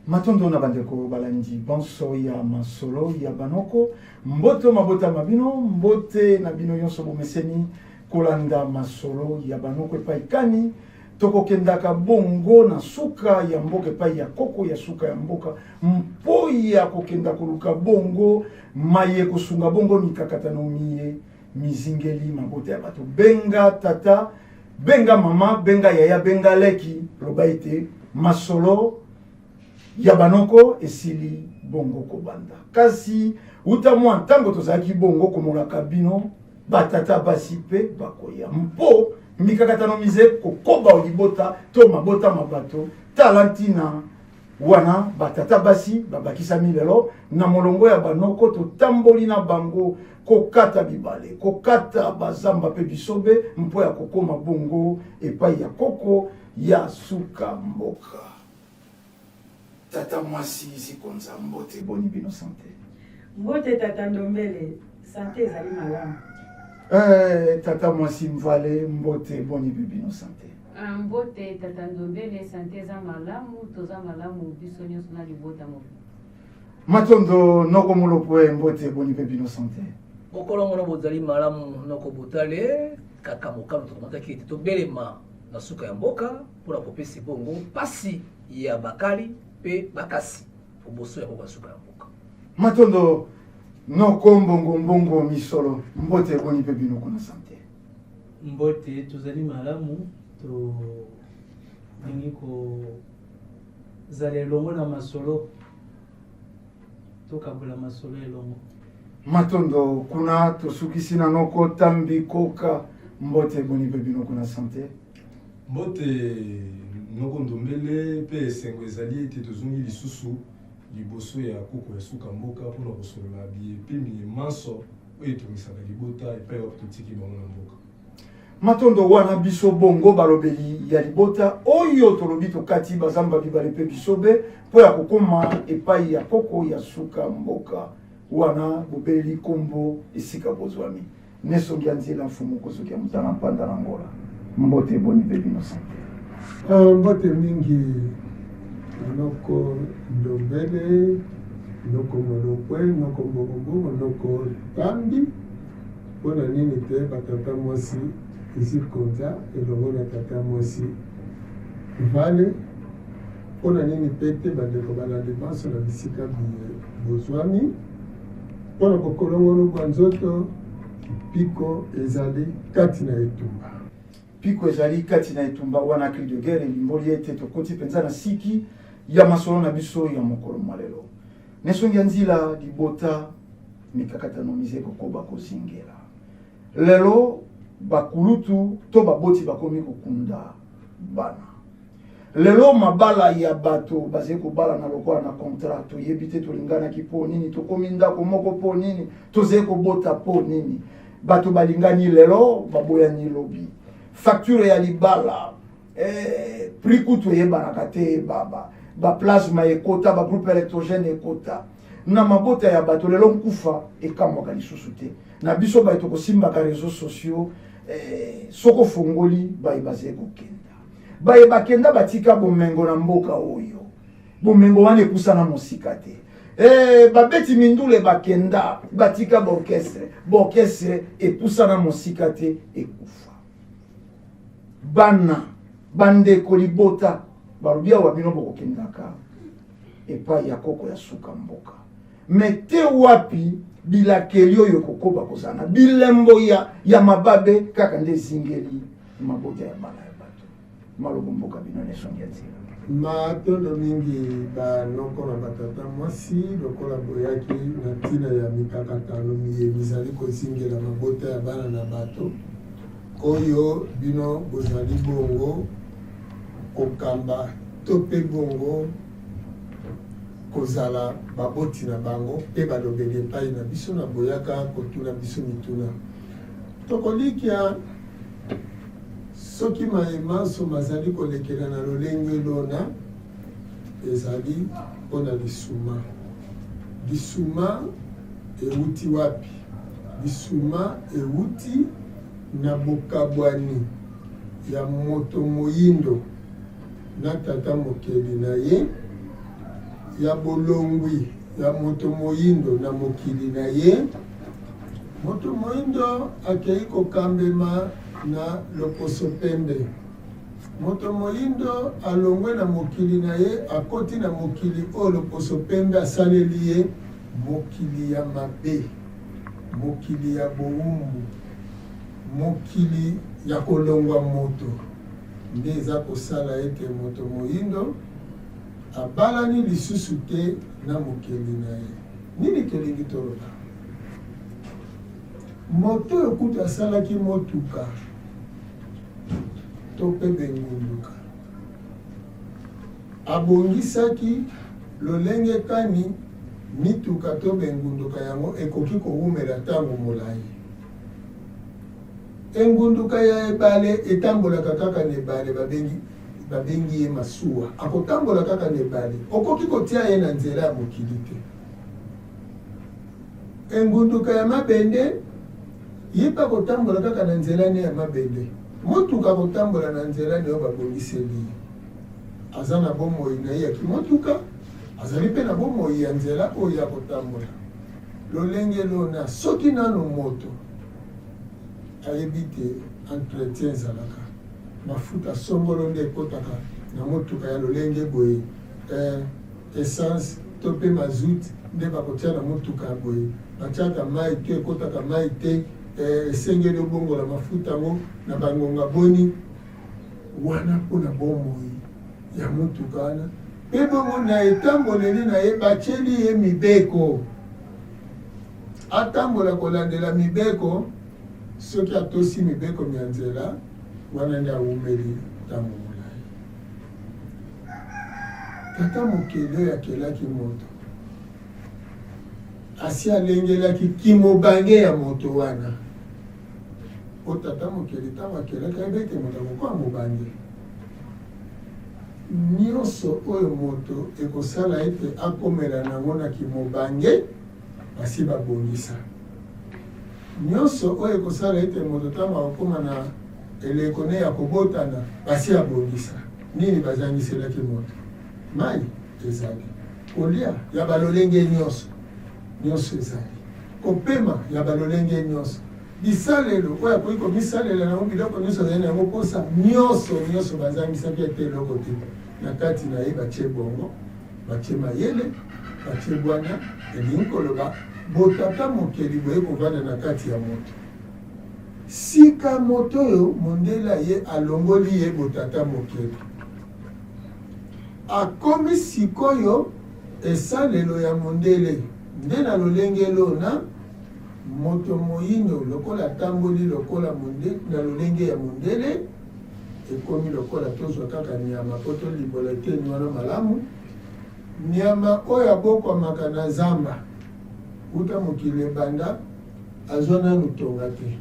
Matondo na bandeko balandi bonso ya masolo ya banoko mboto mabota mabino mbote na bino yonso bomeseni kolanda masolo ya banoko epaikani tokokendaka bongo na suka ya mboka epai ya koko ya suka ya mboka mpo ya kokenda koluka bongo maye kosunga bongo mikakatano miye mizingeli mabota ya bato benga tata benga mama benga yaya benga leki lobaite masolo ya banoko esili bongo kobanda kasi utamwa ntango tozalaki bongo komolaka bino batata basi pe bakoya mpo mikakatano mize kokoba olibota to mabota mabato talantina wana batata basi babakisami lelo na molongo ya banoko totamboli na bango kokata bibale kokata bazamba pe bisobe mpo ya kokoma bongo epai ya koko ya suka mboka. Tata mwasi zikonza mbote boni bino santé. Mbote tata ndombele santé ezali malamu. Tata mwasi mvale mbote boni bino santé. Mbote tata ndombele santé za malamu toza malamu biso nyonso na libota mo. Matondo noko molopwe mbote boni bino santé. Bokolongo no bozali malamu noko botale kaka mokalo tomataki to belema na suka ya mboka pour la kopesi bongo pasi ya bakali pe bakasi oboso ya suka ya mboka. Matondo noko mbongo misolo mbote boni bino kuna santé. Mbote tozali malamu to ningiko zale longo na masolo to kabula masolo elongo. Matondo kuna tosukisi na noko tambi koka mbote boni bino kuna santé. Mbote noko ndombele pe esengo ezali ete tozongi lisusu liboso ya koko ya suka mboka mpona kosolola biye pe manso oyo etongisaka libota epai wapi totiki bango na mboka. Matondo wana biso bongo balobeli ya libota oyo tolobi tokati bazamba bibale pe bisobe po ya kokoma epai ya koko ya suka mboka wana bobeli kombo esika bozwami nesongi nzela mfumu kosoki mutana mpanda na ngola mbote boni bino santé. Mbote mingi noko ndombele noko molopwe noko mbongo noko tambi pona nini te batata mwasi isikonza elongo na tata mwasi vale pona nini pete bandeko balandi banso na bisika bozwami pona kokolongo lobwa nzoto piko ezali kati na etumba. Piko ezali kati na etumba wana cri de guerre limboli ete tokoti penza na siki ya masolo na biso ya mokolo malelo. Nesongi nzila libota mikakatano mize kokoba kozingela. Lelo bakulutu to baboti bakomi kokunda bana. Lelo mabala ya bato baze kobala na lokola na contrat to yebite tolingana ki po nini tokomi ndako moko po nini toze kobota po nini bato balingani lelo baboyani lobi. Facture ya libala prix kutu yebanaka te ba plasma ekota ba groupe électrogène ekota na mabota ya bato lelo nkufa ekamwaka lisusu te na biso baito kosimbaka réseaux sociaux soko fongoli bayebaze kokenda bayebakenda batika bomengo na mboka oyo bomengo wana ekusana mosika te babeti mindule bakenda batika borchestre epusana mosika te ekufa bana bandeko libota balobia wabino bokokendaka epai ya koko ya suka mboka mete wapi bilakeli oyo kokoba kozana bilembo ya mababe kaka nde zingeli mabota ya bana ya bato malobo mboka bino nesongi ya nzela. Matondo mingi banoko na batata mwasi lokola boyaki na ntina ya mikakatano miye bizali kozingela mabota ya bana na bato oyo bino bozali bongo kokamba to mpe bongo kozala baboti na bango mpe balobeli epai na biso na boyaka kotuna biso mituna tokolikia soki mayemanso mazali kolekela na lolenge lona ezali mpona lisuma euti wapi lisuma euti na bokabwani ya moto moyindo na tata mokeli na ye ya bolongwi ya moto moyindo na mokili na ye. Moto moyindo akei kokambema na loposo pembe. Moto moyindo alongwe na mokili na ye akoti na mokili oyo loposo pembe asaleli ye mokili ya mabe, mokili ya bowumbu, mokili ya kolongwa moto. Nde eza kosala ete moto moyindo abalani lisusu te na mokili na ye. Nini tolingi toloba? Moto oyo kutu asalaki motuka to mpe bengunduka, abongisaki lolenge kani mituka to bengunduka yango ekoki kowumela ntango molai. Engunduka ya ebale etambolaka kaka na ebale, babengi ye masuwa. Akotambola kaka na ebale, okoki kotia ye na nzela ya mokili te. Engunduka ya mabende ye mpe akotambola kaka na nzela ne ya mabende. Motuka akotambola na nzela ne oyo babongiseli. Aza na bomoi na ye ya kimotuka, azali mpe na bomoi ya nzela oyo akotambola. Lolenge lona soki nano moto ayebi te entretien ezalaka, mafuta songolo nde ekotaka na motuka ya lolenge boye, essence to mpe mazout nde bakotia na motuka ya boye, batiaka mai te ekotaka mai te, esengeli obongola mafuta yango na bangonga boni wana mpona bomoi ya motuka wana. Mpe bongo na etamboleli na ye batieli ye mibeko, atambola kolandela mibeko. Soki atosi mibeko ya nzela wana nde awumeli ntango molai. Tata mokili oyo akelaki moto asi alengelaki kimobange ya moto wana. O tata mokili ntango akelaki ayebi ete moto akokoa mobange. Nyonso oyo moto ekosala ete akomela nango na kimobange basi babongisa. Nyonso oyo ekosala ete moto ntango akokoma na eleko ne ya kobotana basi abongisa. Nini bazangiselaki moto? Mai ezali, kolia ya balolenge nyonso ezali, kopema ya balolenge nyonso, bisalelo oyo akoki komisalela nango biloko nyonso ezali nango mposa nyonso bazangisaki ete eloko te. Na kati na ye batie bongo, batie mayele, batie bwana, elingi koloba botata mokeli boye kovanda na kati ya moto. Sika moto oyo mondela ye alongoli ye botata mokeli, akomi sikoyo esalelo ya mondele. Nde na lolenge lona moto moyindo lokola tamboli lokola na lolenge ya mondele, ekomi lokola tozwa kaka nyama po tolibola te wana malamu. Nyama oyo abokwamaka na zamba uta mokili ebanda azwa nanu tonga te,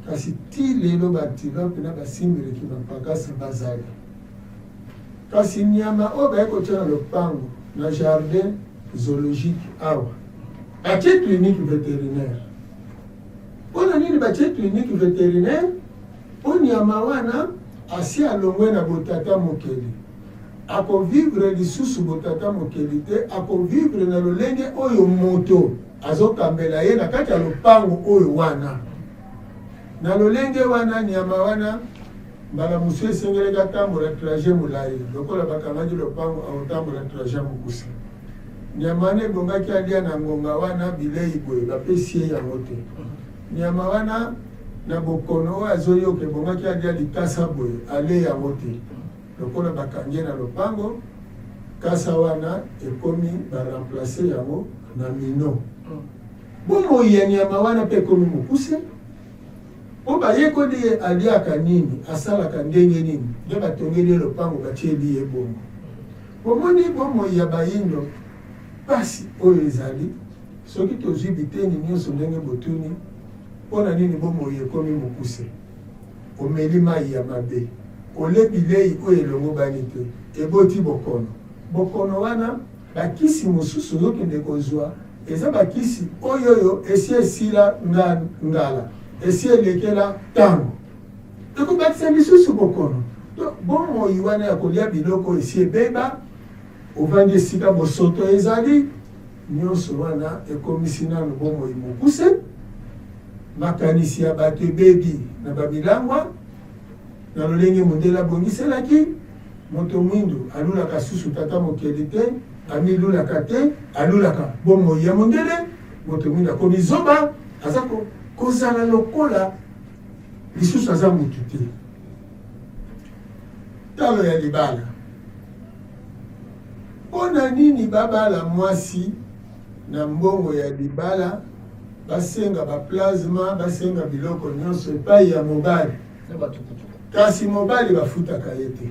kasi ti lelo batilope na basimbeleki bampakasa bazali. Kasi nyama oyo baye kotia na lopango na jardin zoologique awa batie clinique vétérinaire. Mpona nini batie clinique vétérinaire? Po nyama wana asi alongwe na botata mokeli, akovivre lisusu botata mokeli te, akovivre na lolenge oyo moto azokambela ye na kati ya lopango oyo wana. Na lolenge wana nyama wana mbala mosu esengeleka tambola trajet molai, lokola bakangaki lopango akotambola trajet mokusa. Nyama wana ebongaki alia na ngonga wana bilei boye bapesi ye yango te. Nyama wana na bokono oyo azoyoka ebongaki alia likasa boye ale yango te. Lokola bakangie na lopango, kasa wana ekomi baremplace yango na mino. Bomoi ya nyama wana mpe ekomi mokuse. Po bayekoli ye aliaka nini, asalaka ndenge nini, nde batongeli lopango batieli ye bongo. Pomoni bomoi ya bayindo pasi oyo ezali, soki tozwi biteni nyonso ndenge botuni, mpona nini bomoi ekomi mokuse? Omeli mai ya mabe, ole bilei oyo elongo bani te, eboti bokono. Bokono wana bakisi mosusu ozokende kozwa, eza bakisi oyo esi esila ngala, esi elekela ntango, ekobakisa lisusu bokono. Bomoi wana ya kolia biloko esi ebeba, ovandi esika bosoto ezali nyonso wana ekomisi nano bomoi mokuse makanisi ya bato ebebi na babilangwa na lolenge mondele abongiselaki moto mwindu alulaka susu tata mokeli te amilulaka te alulaka bomoi ya mondele moto mwindu akomi zoba aza kozala lokola lisusu aza mutu te talo ya libala mpona nini babala mwasi na mbongo ya libala basenga baplasma basenga biloko nyonso epai ya mobali kasi mobali bafutaka ye te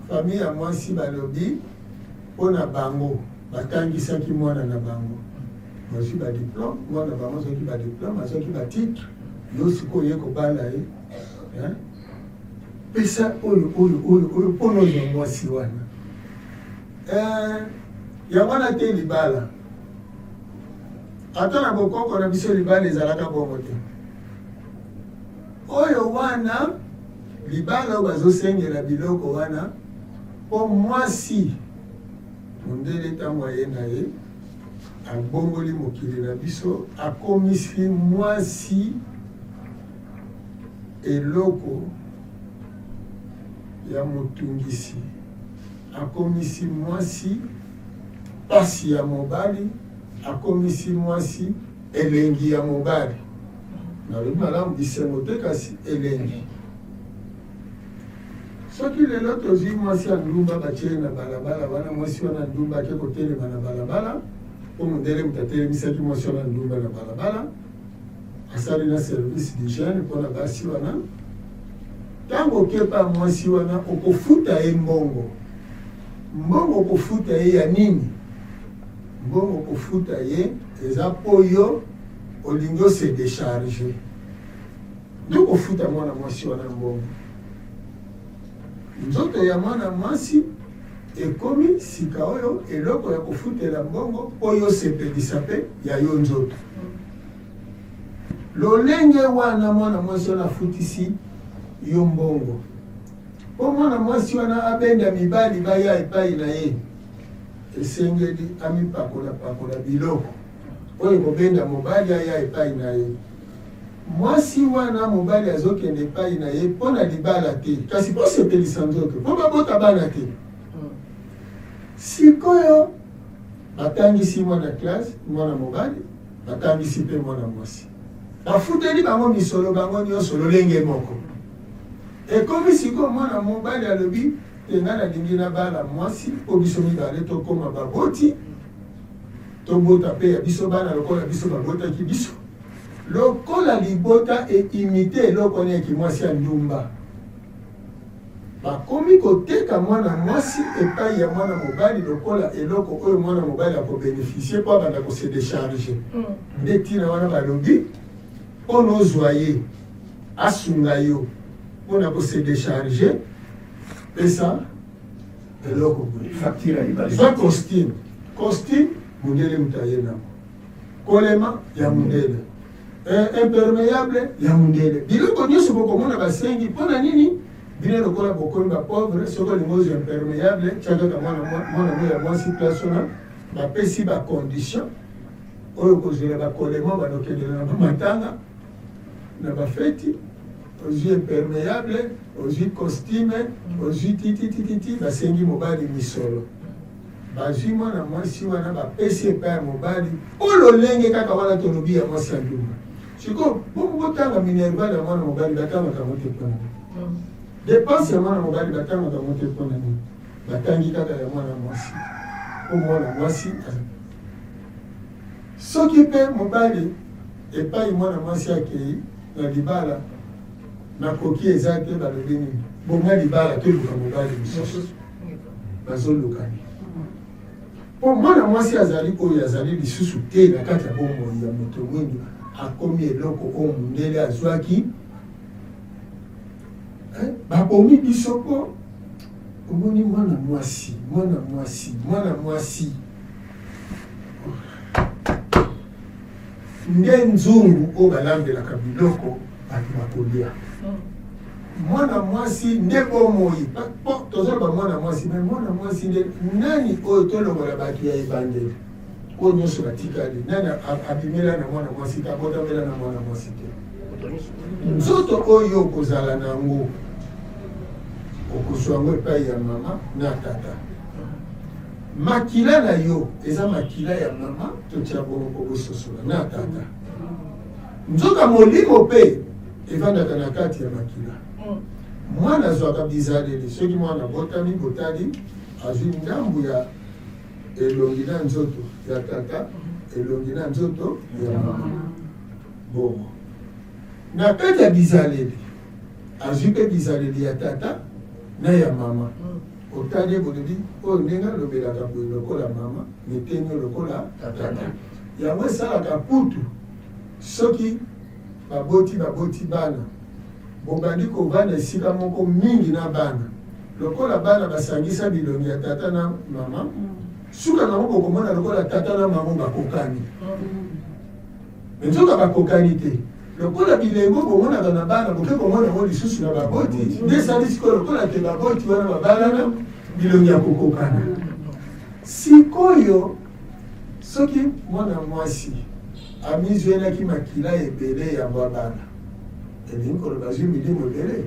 famille ya mwasi balobi mpona bango batangisaki mwana na bango bazwi badiplome mwana bango azwaki badiplome azwaki batitre yo sikoyo ye kobala ye pesa oyo mpona ozwa mwasi wana yango wana te libala ata na bokoko na biso libala ezalaka bongo te oyo wana libala oyo bazosengela biloko wana mpo mwasi mondele ntango aye na ye abongoli mokili na biso akomisi mwasi eloko ya motungisi akomisi mwasi pasi ya mobali akomisi mwasi elengi ya mobali nalobi malamu bisengo te kasi elengi soki lelo tozwi mwasi ya ndumba batie na balabala wana mwasi wana ndumba ake kotelema na balabala mpo mondele moto atelemisaki mwasi wana ndumba na balabala asali na service d'hygiène mpona basi wana ntango okepa mwasi wana okofuta ye mbongo okofuta ye ya nini mbongo okofuta ye eza mpo yo olingi ose décharge nde kofuta mwana mwasi wana mbongo nzoto ya mwana mwasi ekomi sika oyo eloko ya kofutela mbongo mpo yo sepelisa mpe ya yo nzoto lolenge wana mwana mwasi wana afutisi yo mbongo mpo mwana mwasi wana abenda mibali baya epai na ye esengeli amipakola biloko oyo kobenda mobali aya epai na ye mwasi wana mobali azokende epai na ye mpo na libala te kasi mpo sepelisa nzoto mpo babota bana te sikoyo batangisi mwana classe mwana mobali batangisi mpe mwana mwasi bafuteli bango misolo bango nyonso lolenge moko ekomi sikoyo mwana mobali alobi tenga nalingi na bana mwasi mpo biso mibale tokóma baboti tobota mpe ya biso bana lokola biso babotaki biso lokola libota eimite eloko neki mwasi ya ndumba bakomi koteka mwana mwasi epai ya mwana mobali lokola eloko oyo mwana mobali akobeneficie mpo abanda kose décharge nde ntina wana balobi mpona ozwa ye asunga yo mpona kose décharge pesa eloko za costume mundele mutaye nako kolema ya mundele imperméable ya mundele biloko nyonso bokomona basengi mpona nini bino lokola bokomi bapauvre soki olingi ozwa imperméable tiakaka mwana mo ya mwasi place wana bapesi bacondition oyo kozwela bakolema banokendela na bamatanga na bafeti ozwi imperméable ozwi costume ozwi tititititi basengi mobali misolo bazwi mwana mwasi wana bapesi epai ya mobali o lolenge kaka wana tolobi ya mwasi ya ndumba siko botanga minerval ya mwana mobali batangaka mo te mpona dépense ya mwana mobali batangaka mo te mpona nini batangi kaka ya mwana mwasi o mwana mwasi soki mpe mobali epai mwana mwasi akei na libala nakoki eza te balobi nini bonga libala toluka mobali mosusu bazolukani mpo mwana mwasi azali oyo azali lisusu te na kati ya bomoi ya moto mwindu akomi eloko oyo mundele azwaki babomi biso mpo omoni mwana mwasi nde nzungu oyo balambelaka biloko bato bakolia mwana mwasi nde bomoi tozoloba mwana mwasi me mwana mwasi nde nani oyo tolongola bato ya ebandeli oyo nyonso batikali nani abimela na mwana mwasi te abotamela na mwana mwasi te nzoto oyo okozala nango okozwa yango epai ya mama na tata makila na yo eza makila ya mama totia bongo okososola na tata nzoka molimo mpe evandaka na kati ya makila mwana azwaka bizaleli soki mwana botami botali azwi ndambu ya elongi na nzoto ya tata elongi na nzoto ya mama bongo na kati ya bizaleli azwi mpe bizaleli ya tata na ya mama otali ebolobi oyo ndenge alobelaka boye lokola mama meteni lokola tata yango esalaka kutu soki baboti bana bobandi kovanda esika moko mingi na bana lokola bana basangisa bilongi ya tata na mama suka nango bokomona lokola tata na mama bakokani nzoka bakokani te lokola bilengo bomonaka na bana boke komona yango lisusu na baboti nde esali sikoyo lokola te baboti wana babana na bilongi ya kokokana sikoyo soki mwana mwasi amizwenaki makila ebele yango abana elingi koloba azwi milimo ebele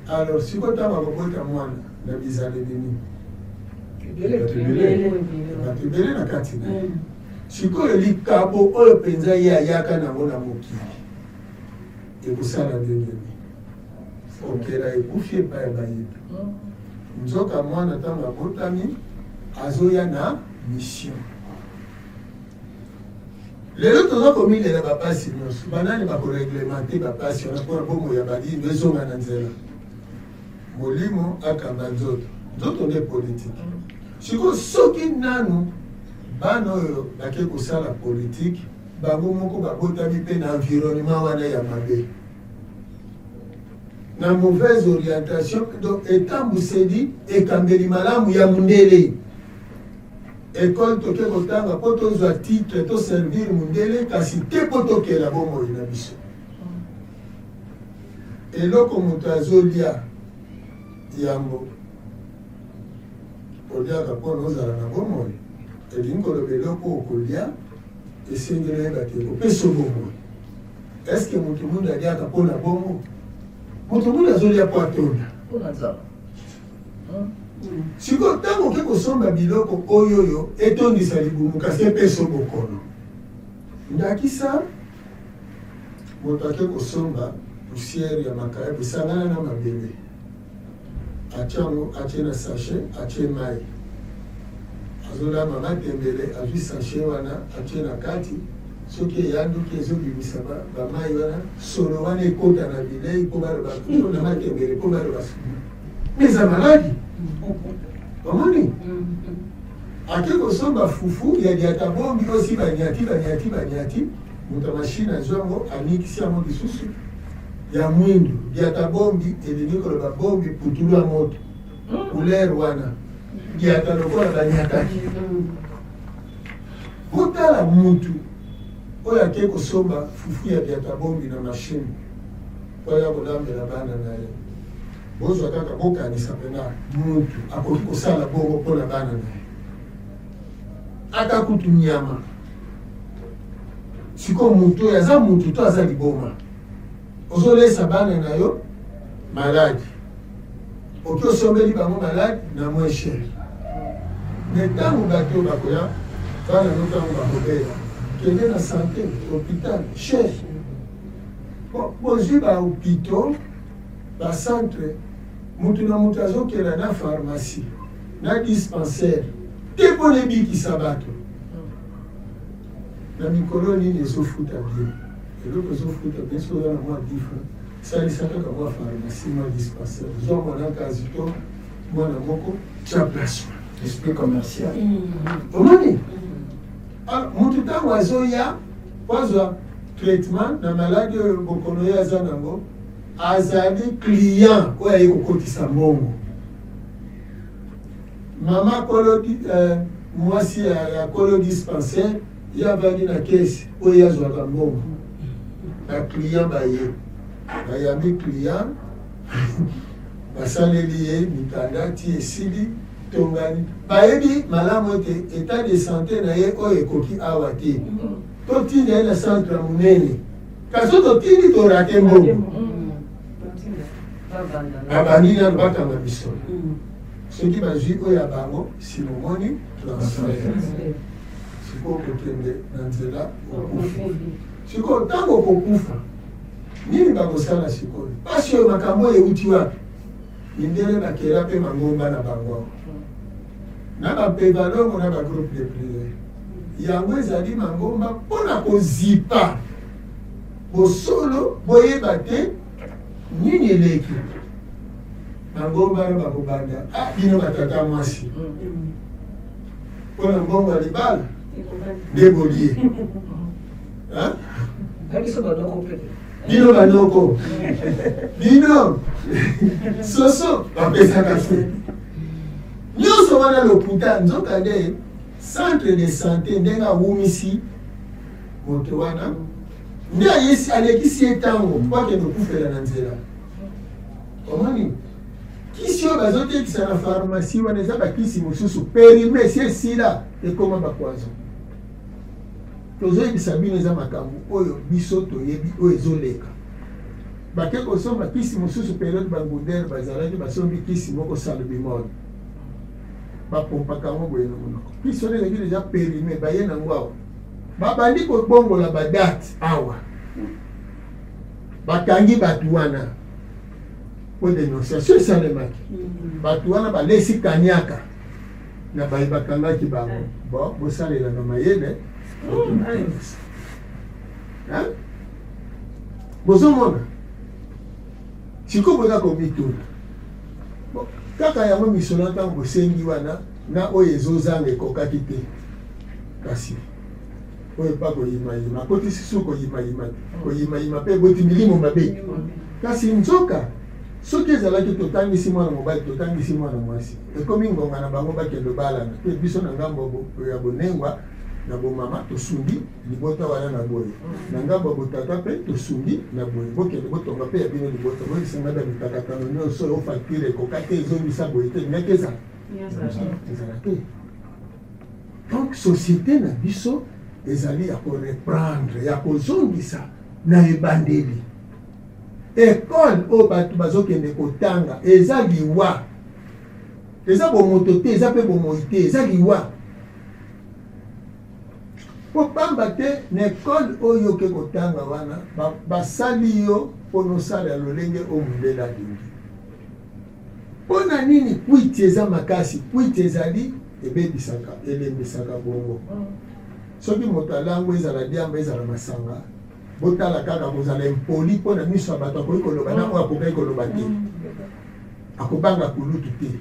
alors sikoyo ntango akobota mwana na bizaleli nini bato ebele na kati na ye sikoyo likabo oyo mpenza ye ayaka nango na mokili ekosala ndenge nini okela ekufi epai ya bayebi nzoka mwana ntango abotami azoya na mission lelo toza komilela bapasi nyonso banani bakoreglemente bapasi wana mpona bomo ya balimba ezonga na nzela molimo akamba nzoto nde politike sikoyo soki nanu bana oyo bake kosala politike bango moko babotami mpe na environnement wana ya mabe na mauvaise orientation donc etambuseli ekambeli malamu ya mundele école toke kotanga mpo tozwa titre toservir mundele kasi te mpo tokela bomoi na biso eloko moto azolia yango oliaka mpona ozala na bomoi elingi koloba eloko okolia esengeli oyebaki ekopesa bomoi estce moto mundu aliaka mpona bongo moto mundu azolia mpo atonda sikoyo ntango oke kosomba biloko oyoyo etondisa libumu kasi epesa bokono ndakisa moto ake kosomba poussière ya makayabu esangana na mabele atiango atie na sachet atie mai azolamba matembele azwi sachet wana atie na kati soki eyanduki ezobimisa bamai wana solo wana ekota na bilei mpo baloba na matembele mpo baloba eza maladi omoni ake kosomba fufu ya diata bombi osi banyati moto mashine azwango anikisi yango lisusu ya mwindu diata bombi elingi koloba bombi putulu ya moto couleur wana diata lokola banyataki botala mutu oyo ake kosomba fufu ya diata bombi na mashine oyo akolambela bana na ye bozwa kaka bokanisa mpena mutu akoki kosala bongo mpona bana na ye ata kutu nyama sikoyo mutu oyo aza mutu to aza liboma ozolesa bana na yo maladi oki osombeli bango maladi na moins cher me ntango bato bakoya bana no ntango bakobela kende na santé hôpital cher bozwi bahôpitau bacentre mutu na mutu azokela na pharmacie na dispensaire te mpona ebikisa bato na mikolo nini ezofuta bien eloko ezofuta bien soki oza na mwa difre salisa kaka mwa pharmacie mwa dispensaire zwa mwanaka azito mwana moko tia place esprit commercial omoni mutu ntango azoya wazwa traitement na maladi oyo bokono ye aza nango azali client oyo aye kokotisa mbongo mama kolodi mwasi ya kolo dispensaire ye avandi na kesi oyo azwaka mbongo na client baye bayambi client basaleli ye mikanda ti esili tongani bayebi malamu ete état de santé na ye oyo ekoki awa te totinda ye na centre ya monene kasi totindi torate mbongo abandi nano bakanga biso soki bazwi oyo ya bango simomoni transfert sikoyo kokende na nzela okufa sikoyo ntango okokufa nini bakosala sikoyo pasi oyo makambo oyo euti wapi indele bakela mpe mangomba na bango na bapevalongo na bagroupe de priere yango ezali mangomba mpona kozipa bosolo boyeba te nini eleki mangomba no bakobanda bino batata mwasi mpona mbongo ya libala nde bolie bino banoko bino soso bapesaka te nyonso wana loputa nzoka nde centre de santé ndenge awumisi moto wana nde ayesi alekisi ye ntango mpo akende okufela na nzela omoni kisi oyo bazotekisa na pharmacie wana eza bakisi mosusu perime esi esila ekoma bakwazo tozoyebisa bino eza makambo oyo biso toyebi oyo ezoleka bake kosomba kisi mosusu periode bangudere bazalaki basombi kisi moko salbimone bapompaka yango boye na monoko kisi wana ezalaki deja perime baye nango awa babandi kobongola badate awa bakangi bato wana po dénonciation esalemaki bato wana balesi kaniaka na baye bakangaki bango bon bosalela na mayele bozomona sikoyo boza komituna kaka yango misolo ntango bosengi wana na oyo ezozanga ekokaki te kasi oyo mpa koyimayima akoti sisu koyimayima mpe eboti milimo mabe kasi nzoka soki ezalaki totangisi mwana mobali totangisi mwana mwasi ekomi ngonga na bango bakende balana mpe biso na ngambo ya bonengwa na bomama tosundi libota wana na boye na ngambo ya botata mpe tosundi na boye bokende botonga mpe ya bino libota boyesanga da mikakatano nyonso oyo facture ekoka te ezongisa boye te ngaki ezala te donc société na biso ezali ya koreprendre ya kozongisa na ebandeli ekole oyo bato bazokende kotanga eza liwa eza bomoto te eza mpe bomoi te eza liwa po pamba te na ekole oyo oke kotanga wana basali yo mpo nosala lolenge oyo mondele alingi mpo na nini kwiti eza makasi kwiti ezali ebebisaka elembisaka bongo soki moto alango ezala diamba ezala masanga botala kaka kozala impoli mpo na miso ya bato akoki koloba na oyo akokaki koloba te akobanga kulutu te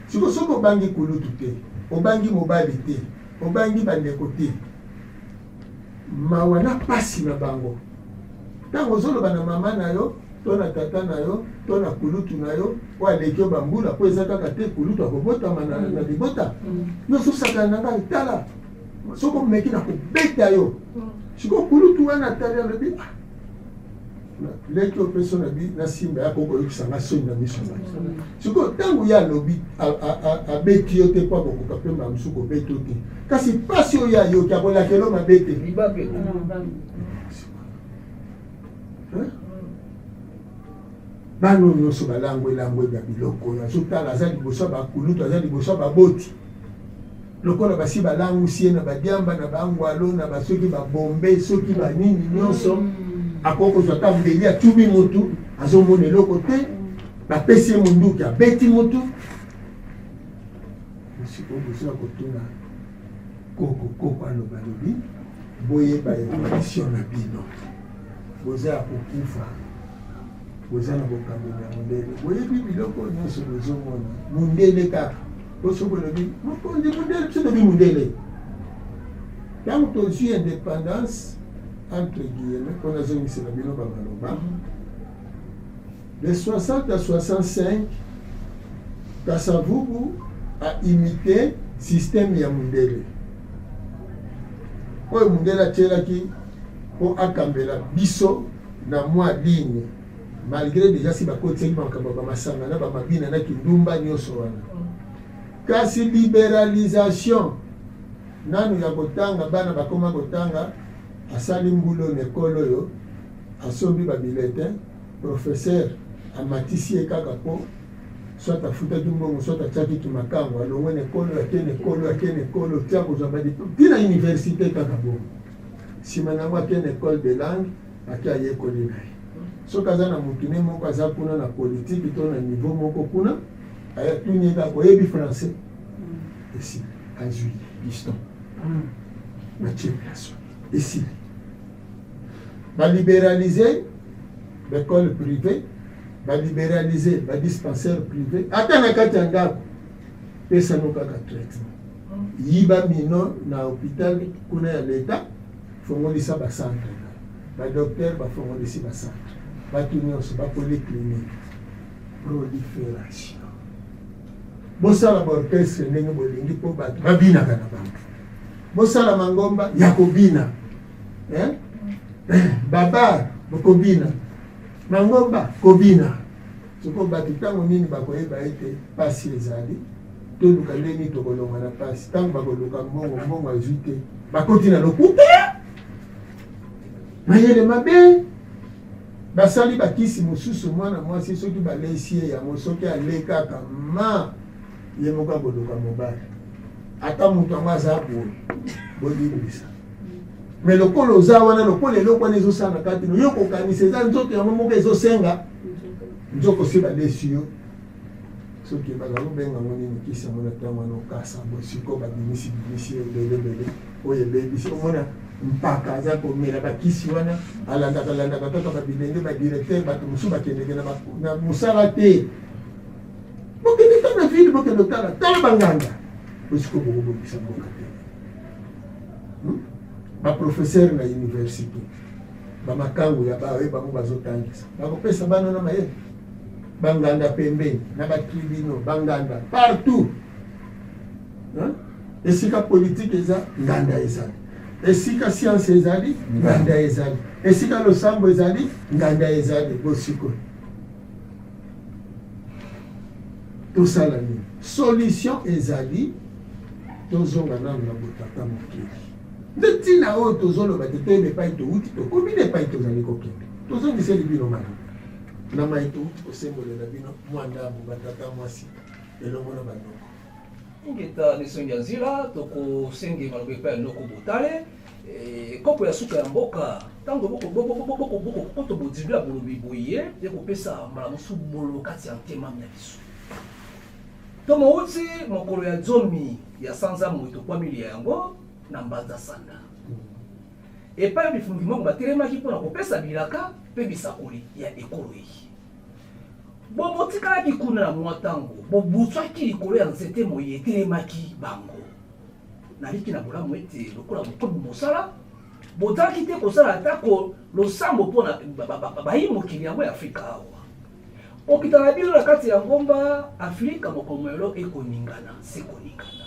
siko soki obangi kulutu te obangi mobali te obangi bandeko te mawa na pasi na bango ntango ozoloba na mama na yo to na tata na yo to na kulutu na yo oyo aleki yo bambula mpo eza kaka te kulutu akobotama na libota nyonso osakana na ngai tala soki omeki na kobeta yo siko kulutu wana tali alobi leki opeso na bi na simba ya kokoyokisanga soni na miso na siko ntango ye alobi abeti yo te mpo akokoka mpe mamosu kobeti yo te kasi mpasi oyo ayoki akolakelo mabe te bano nyonso balango elango ya biloko oyo azotala aza liboso ya bakulutu aza liboso ya baboti lokola basi balangusi ye na badiamba na bangwalo na basoki babombe soki banini nyonso akoki kozwa ata mbeli atubi motu azomona eloko te bapesi ye monduki abeti motu sikoyo bozoya kotuna koko aloba lobi boyeba evolution na bino boza ya kokufa boza na bokambo ya mondele boyebi biloko nyonso bozomona mondele kaka osokolobi mokonzi mondele biso tobi mondele ntango tozwi indépendance entre guillemets mpo nazongisela bino bamaloba de 60 à 65 Kasavubu a imité système ya mondele oyo mondele atielaki mpo akambela biso na mwa ligne malgré déjà si bakoteli makambo bamasanga na bamabina na kindumba nyonso wana kasi libéralisation nanu ya kotanga bana bakoma kotanga asali mbulo na ekolo oyo asombi babiletin professeur amatisi ye kaka po soit afutaki mbongo soit atiaki makambo alongwe na ekolo akene ekolo tia kozwa badiplome ntina université kaka bongo nsima nango akene école de langue ake ayekoli na ye soki aza na mokine moko aza kuna na politike to na niveau moko kuna ayatuni kaka oyebi français esi azwi liston batie place esi balibéralize baécole privée balibéralize badispensaire privé ata na kati ya ndako pesano kaka traitement yiba mino na hôpital kuna ya leta fongolisa bacentre badocteur bafongolisi bacentre bato nyonso bapolyclinique prolifération bosala baorchestre ndenge bolingi mpo bato babinaka na bango bosala mangomba ya kobina babar bokobina mangomba kobina soko bato ntango nini bakoyeba ete pasi ezali toluka ndeni tokolonga na pasi ntango bakoluka mbongo azwi te bakoti na lokuta mayele mabe basali bakisi mosusu mwana mwasi soki balesi ye yango soki alekaka ma ye moko akoluka mobali ata moto yango aza boye bolimbisa me lokolo oza wana lokolo eloko wana ezosala kati no yo kokanisa eza nzoto yango moko ezosenga nzoko se balesi yo soki bazalobengango nini kisi yango na ntango wana okasa bosiko babimisi ebelebele oyo ebebisi omona mpaka aza komela bakisi wana alandaka kaka babilenge badirecteur bato mosusu bakendeke na mosala te bokende ta na ville bokende otala tala banganga bosiko bokobongisa mboka te baprofesseur na université bamakangu ya baoye bango bazotangisa bakopesa bana na mayele banganda pembeni na batribunaux banganda partout esika politique eza nganda ezali esika science ezali nganda ezali esika losambo ezali nganda ezali bosiko tosala nini solution ezali tozonga nano na botata mokili nde ntina oyo tozoloba te toyeba epai touti tokomi na epai tozali kokende tozongiseli bino mana na mai touti kosembolela bino mwandambo batata mwasi elongo na bandoko ingeta nisongi ya nzela tokosenge maloba epai ya ndoko botale kopo ya suka ya mboka ntango boko tobodibila bolobi boye ekopesa mbala mosu bolo kati ya ntemami ya biso tomouti mokolo ya zomi ya sanza moi tokwamili yango na mbanza sanda epai ya bifungi moko batelemaki mpona kopesa bilaka mpe bisakoli ya ekolo eyi bobotikalaki kuna na mwa ntango bobutswaki likolo ya nzete moi etelemaki bango naliki na bolamu ete lokola mokomi mosala bozalaki te kosala atako losambo mpona bayi mokili yango ya afrika awa okita na biso na kati ya ngomba afrika mokomelo ekoningana sekoningana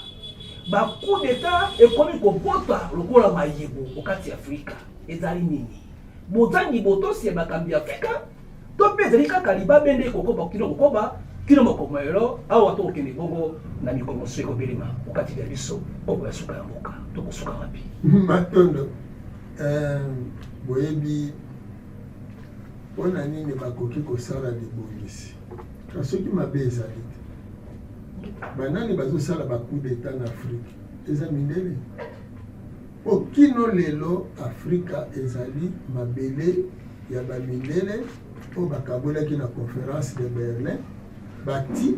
bacoup d'etat ekomi kobota lokola mayebo okati ya afrika ezali nini bozangi botosi ya bakambi ya afrika to mpe ezali kaka libabe nde ekokoba kino kokoba kino mokomelo awa tokokende bongo na mikolo mosusu ekobelema okati ya biso oyo ya suka ya mboka tokosuka wapi matondo boyebi mpona nini bakoki kosala libongisi soki mabe ezali te banani bazosala bacoup d'etat na afrika eza mindele okino lelo afrika ezali mabele ya bamindele oyo bakabolaki na conférence de berlin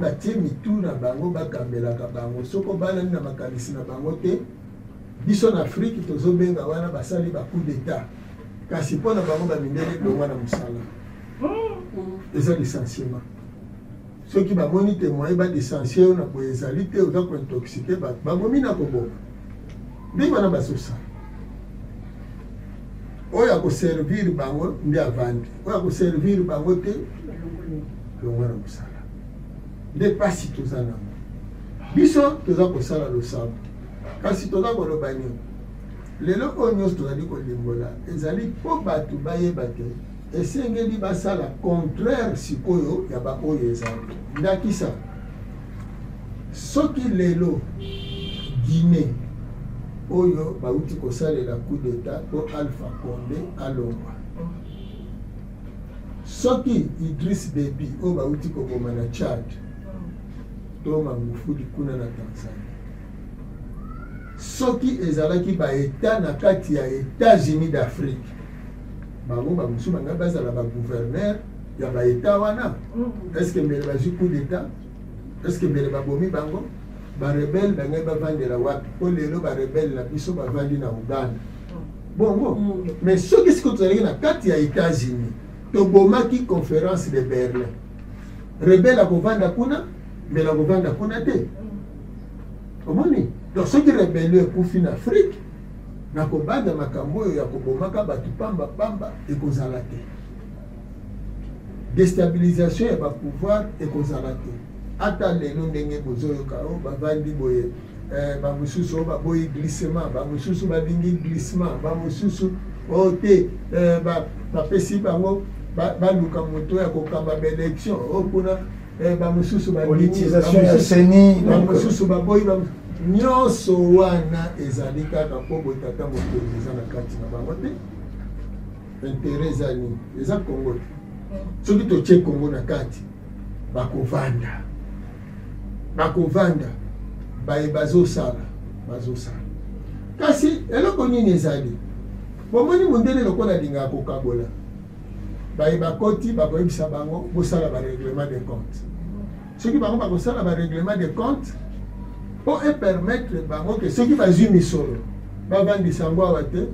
batie mitu na bango bakambelaka bango soko banani na makanisi na bango te biso na afrike tozobenga wana basali bacoup d'etat kasi mpo na bango bamindele longwa na mosala eza licenciement soki bamoni témoin balicencie oyo na boye ezali te oza kointoxike bato babomi na koboma nde wana bazosala oyo akoservir bango nde avandi oyo akoservir bango te longwa na mosala nde pasi toza nango biso toza kosala losambo kasi toza koloba nini lelo oyo nyonso tozali kolimbola ezali mpo bato bayeba te esengeli basala contraire sikoyo ya baoyo ezali ndakisa soki lelo Guinée oyo bauti kosalela coup d'état po Alpha Condé alongwa soki Idriss Déby oyo bauti koboma na Tchad to Magufuli kuna na Tanzanie soki ezalaki baeta na kati ya États-Unis d'Afrique bango bamosusu banga bazala bagouverneur ya baeta wana est-ce que mbele bazwi coup d'état est-ce que mbele babomi bango barebele bangai bavandela wapi po lelo barebele na biso bavandi na Uganda bongo mais soki siko tozalaki na kati ya États-Unis tobomaki conférence de Berlin rebele akovanda kuna mbele akovanda kuna te omoni donc soki rebele ekufi na Afrique na kobanda makambo oyo ya kobomaka bato pamba pamba ekozala te déstabilisation ya bapouvoir ekozala te ata lelo ndenge bozoyoka o bavandi boye bamosusu oyo baboyi glissement bamosusu balingi glissement bamosusu oyo te bapesi bango baluka moto ya kokamba baélection oyo kuna bamosusu bamosusu baboyi nyonso wana ezali kaka mpo boye tata mokonzi eza na kati na bango te intere eza nini eza Kongo te soki totie Kongo na kati bakovanda baye bazosala kasi eloko nini ezali bomoni mondele lokola alingaka kokabola baye bakoti bakoyebisa bango bosala barèglement de compte soki bango bakosala barèglement de compte po epermettre bango ke soki bazwi misolo bavandisa yango awa te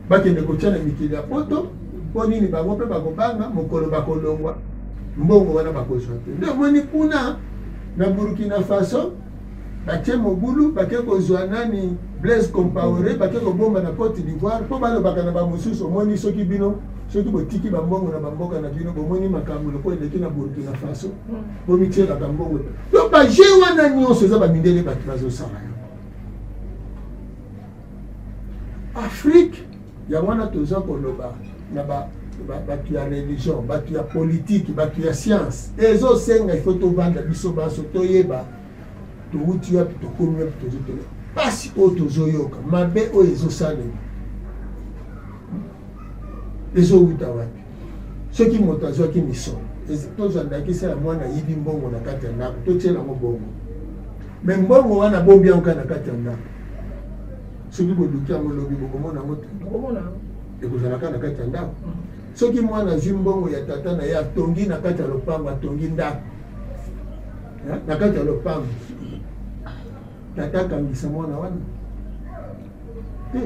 bakende kotia na mikili ya poto mpo nini bango mpe bakobanga mokolo bakolongwa mbongo wana bakozwa te nde omoni kuna na Burkina Faso batie mobulu bake kozwa nani Blaise Compaoré bake kobomba na Côte d'Ivoire mpo balobaka na bamosusu omoni soki bino soki botiki bambongo na bamboka na bino bomoni makambo loko eleki na Burkina Faso po mitielaka mbongo to baje wana nyonso eza bamindele bato bazosala Afrique yango wana toza koloba na bato ya religion bato ya politique bato ya science ezosenga ifo tovanda biso baso toyeba touti wapi tokomi wapi tozotole pasi oyo tozoyoka mabe oyo ezosalema ezowuta wapi soki moto azwaki misolo tozwandakisa ya mwana yibi mbongo na kati ya ndako totiela yango bongo me mbongo wana bombi yango na kati ya ndako soki boluki yango lobi bokomona yango te ekozalaka na kati ya ndako soki mwana azwi mbongo ya tata na ye atongi na kati ya lopango atongi ndako na kati ya lopango tata akangisa mwana wana te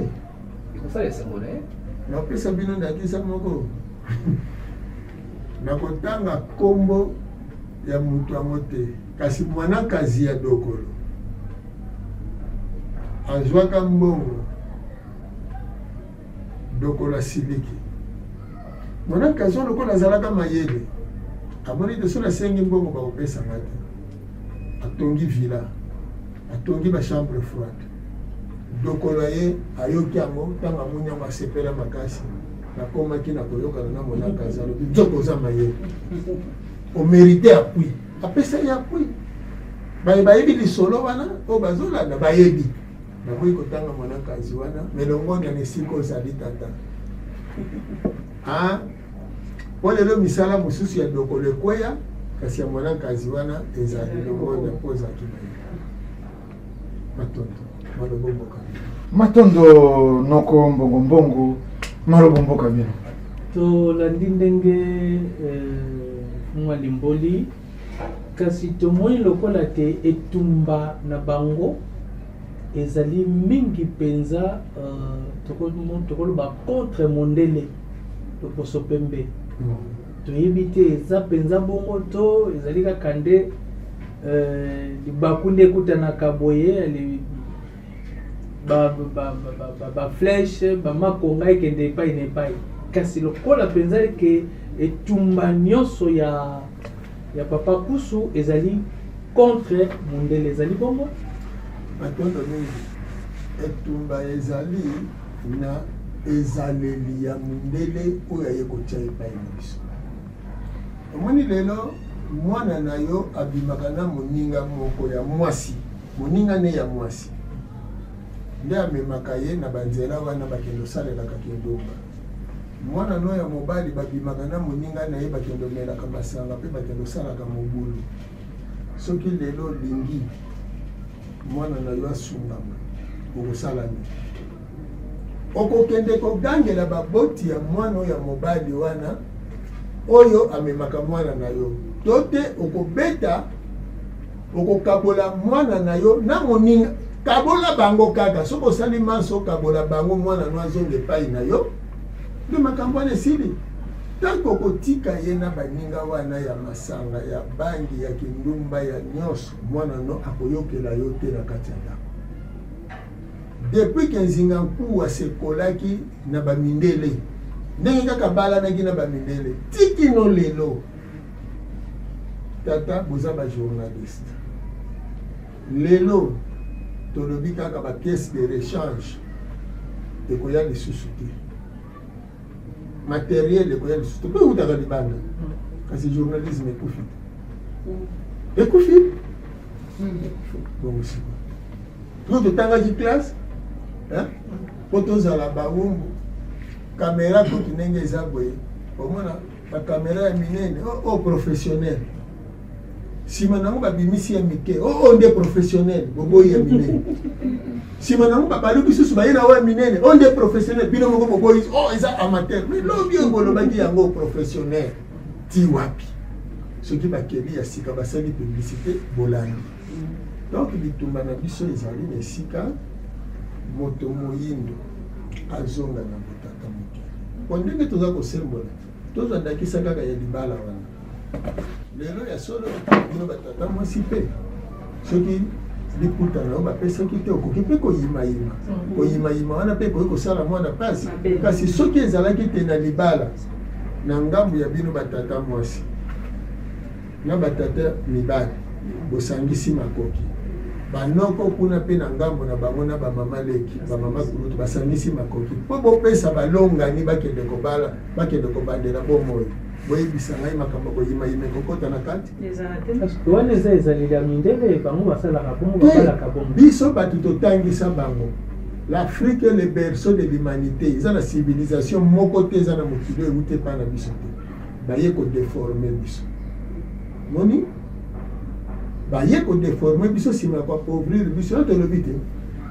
ekosala esengo na ye napesa bino ndakisa moko nakotanga kombo ya mutu yango te kasi mwana kazi ya dokolo azwaka mbongo dokolo asiliki mwana kazi wana lokola azalaka mayele amoni te so nasengi mbongo bakopesanga te atongi villa atongi bachambre froide dokolo ye ayoki yango ntango amoni yango asepela makasi nakomaki na koyokana na mwana kazi alobi nzoko oza mayele omérite appui apesa ye appui bayebi lisolo wana oyo bazolanda bayebi nakoki kotanga mwana kazi wana melongoni na esika ozali tata po lelo misala mosusu ya dokolo ekweya kasi ya mwana kazi wana ezali longoni po ozalaki bayebi matondo malobo mboka matondo noko mbongo malobo mboka bino tolandi ndenge mwa limboli kasi tomoni lokola te etumba na bango ezali mingi mpenza tokoloba contre mondele toposo pembe toyebi te eza mpenza bongo to ezali kaka nde libaku nde ekutanaka boye baflèche bamakonga ekende epai na epai kasi lokola mpenza eke etumba nyonso ya papa kusu ezali contre mondele ezali bongo matondo mingi etumba ezali na ezaleli ya mindele oyo aye kotia epai na biso. Omoni lelo mwana na yo abimaka na moninga moko ya mwasi, moninga ne ya mwasi nde amemaka ye na banzela wana bakende osalelaka kindumba. Mwana no ya mobali babimaka na moninga na ye bakende omelaka masanga mpe bakende osalaka mobulu. Soki lelo lingi mwana na yo asungama okosala nini? Okokende kogangela baboti ya mwana ya mobali wana oyo amemaka mwana na yo. Tote okobeta okokabola mwana na yo na moninga kabola bango kaka. Soko osali manso kabola bango mwana no azonga epai na yo nde makambo wana esili. Tanko okotika ye na baninga wana ya masanga ya bangi ya kindumba ya nyonso mwana no akoyokela yo te na kati ya ndako. Depuis que nzinga nkuu asekolaki na bamindele ndenge kaka balanaki na bamindele tikino lelo tata boza bajournaliste lelo tolobi kaka bapièce de rechange ekoya lisusu te, matériel ekoya lisusu te mpe utaka libanda kasi journalisme ekufi ekufi bongosika to totangaki classe po tozala bawumbu kamera kutu ndenge eza boye omona bakamera ya minene o professionnel nsima nango babimisi ya mike o nde professionnel boboyi ya minene nsima nango babaluki susu bayina oyo ya minene o nde professionnel bino moko boboyi o eza amateur mais lobi oyo bolobaki yango professionnel ti wapi soki bakeli ya sika basali publicité bolandi. Donc bitumba na biso ezali na esika moto moyindo azonga na botata moke po ndenge toza kosembola tozandakisa kaka ya libala wana lelo ya solo bino batata mwasi mpe soki liputa na yo bapesaki te okoki mpe koyimayima koyimayima wana mpe koki kosala mwana mpasi. Kasi soki ezalaki te na libala na ngambo ya bino batata mwasi na batata mibali bosangisi makoki banoko kuna pe na ngambo na bango na bamama leki bamama kulutu basangisi makoki po bopesa balongani bakende kobala bakende kobandela bomoyo boyebisa ngai makambo koyimayima kokota na kati wana eza ezaleli ya mindele bango basalaka bongo babalaka bongo. Biso bato totangisa bango l'Afrique est le berceau de l'humanité. Eza na civilisation moko te eza na mokili euti epai na biso te baye kodeforme biso moni baye kodeforme biso nsima ya koappauvrir biso yo tolobi te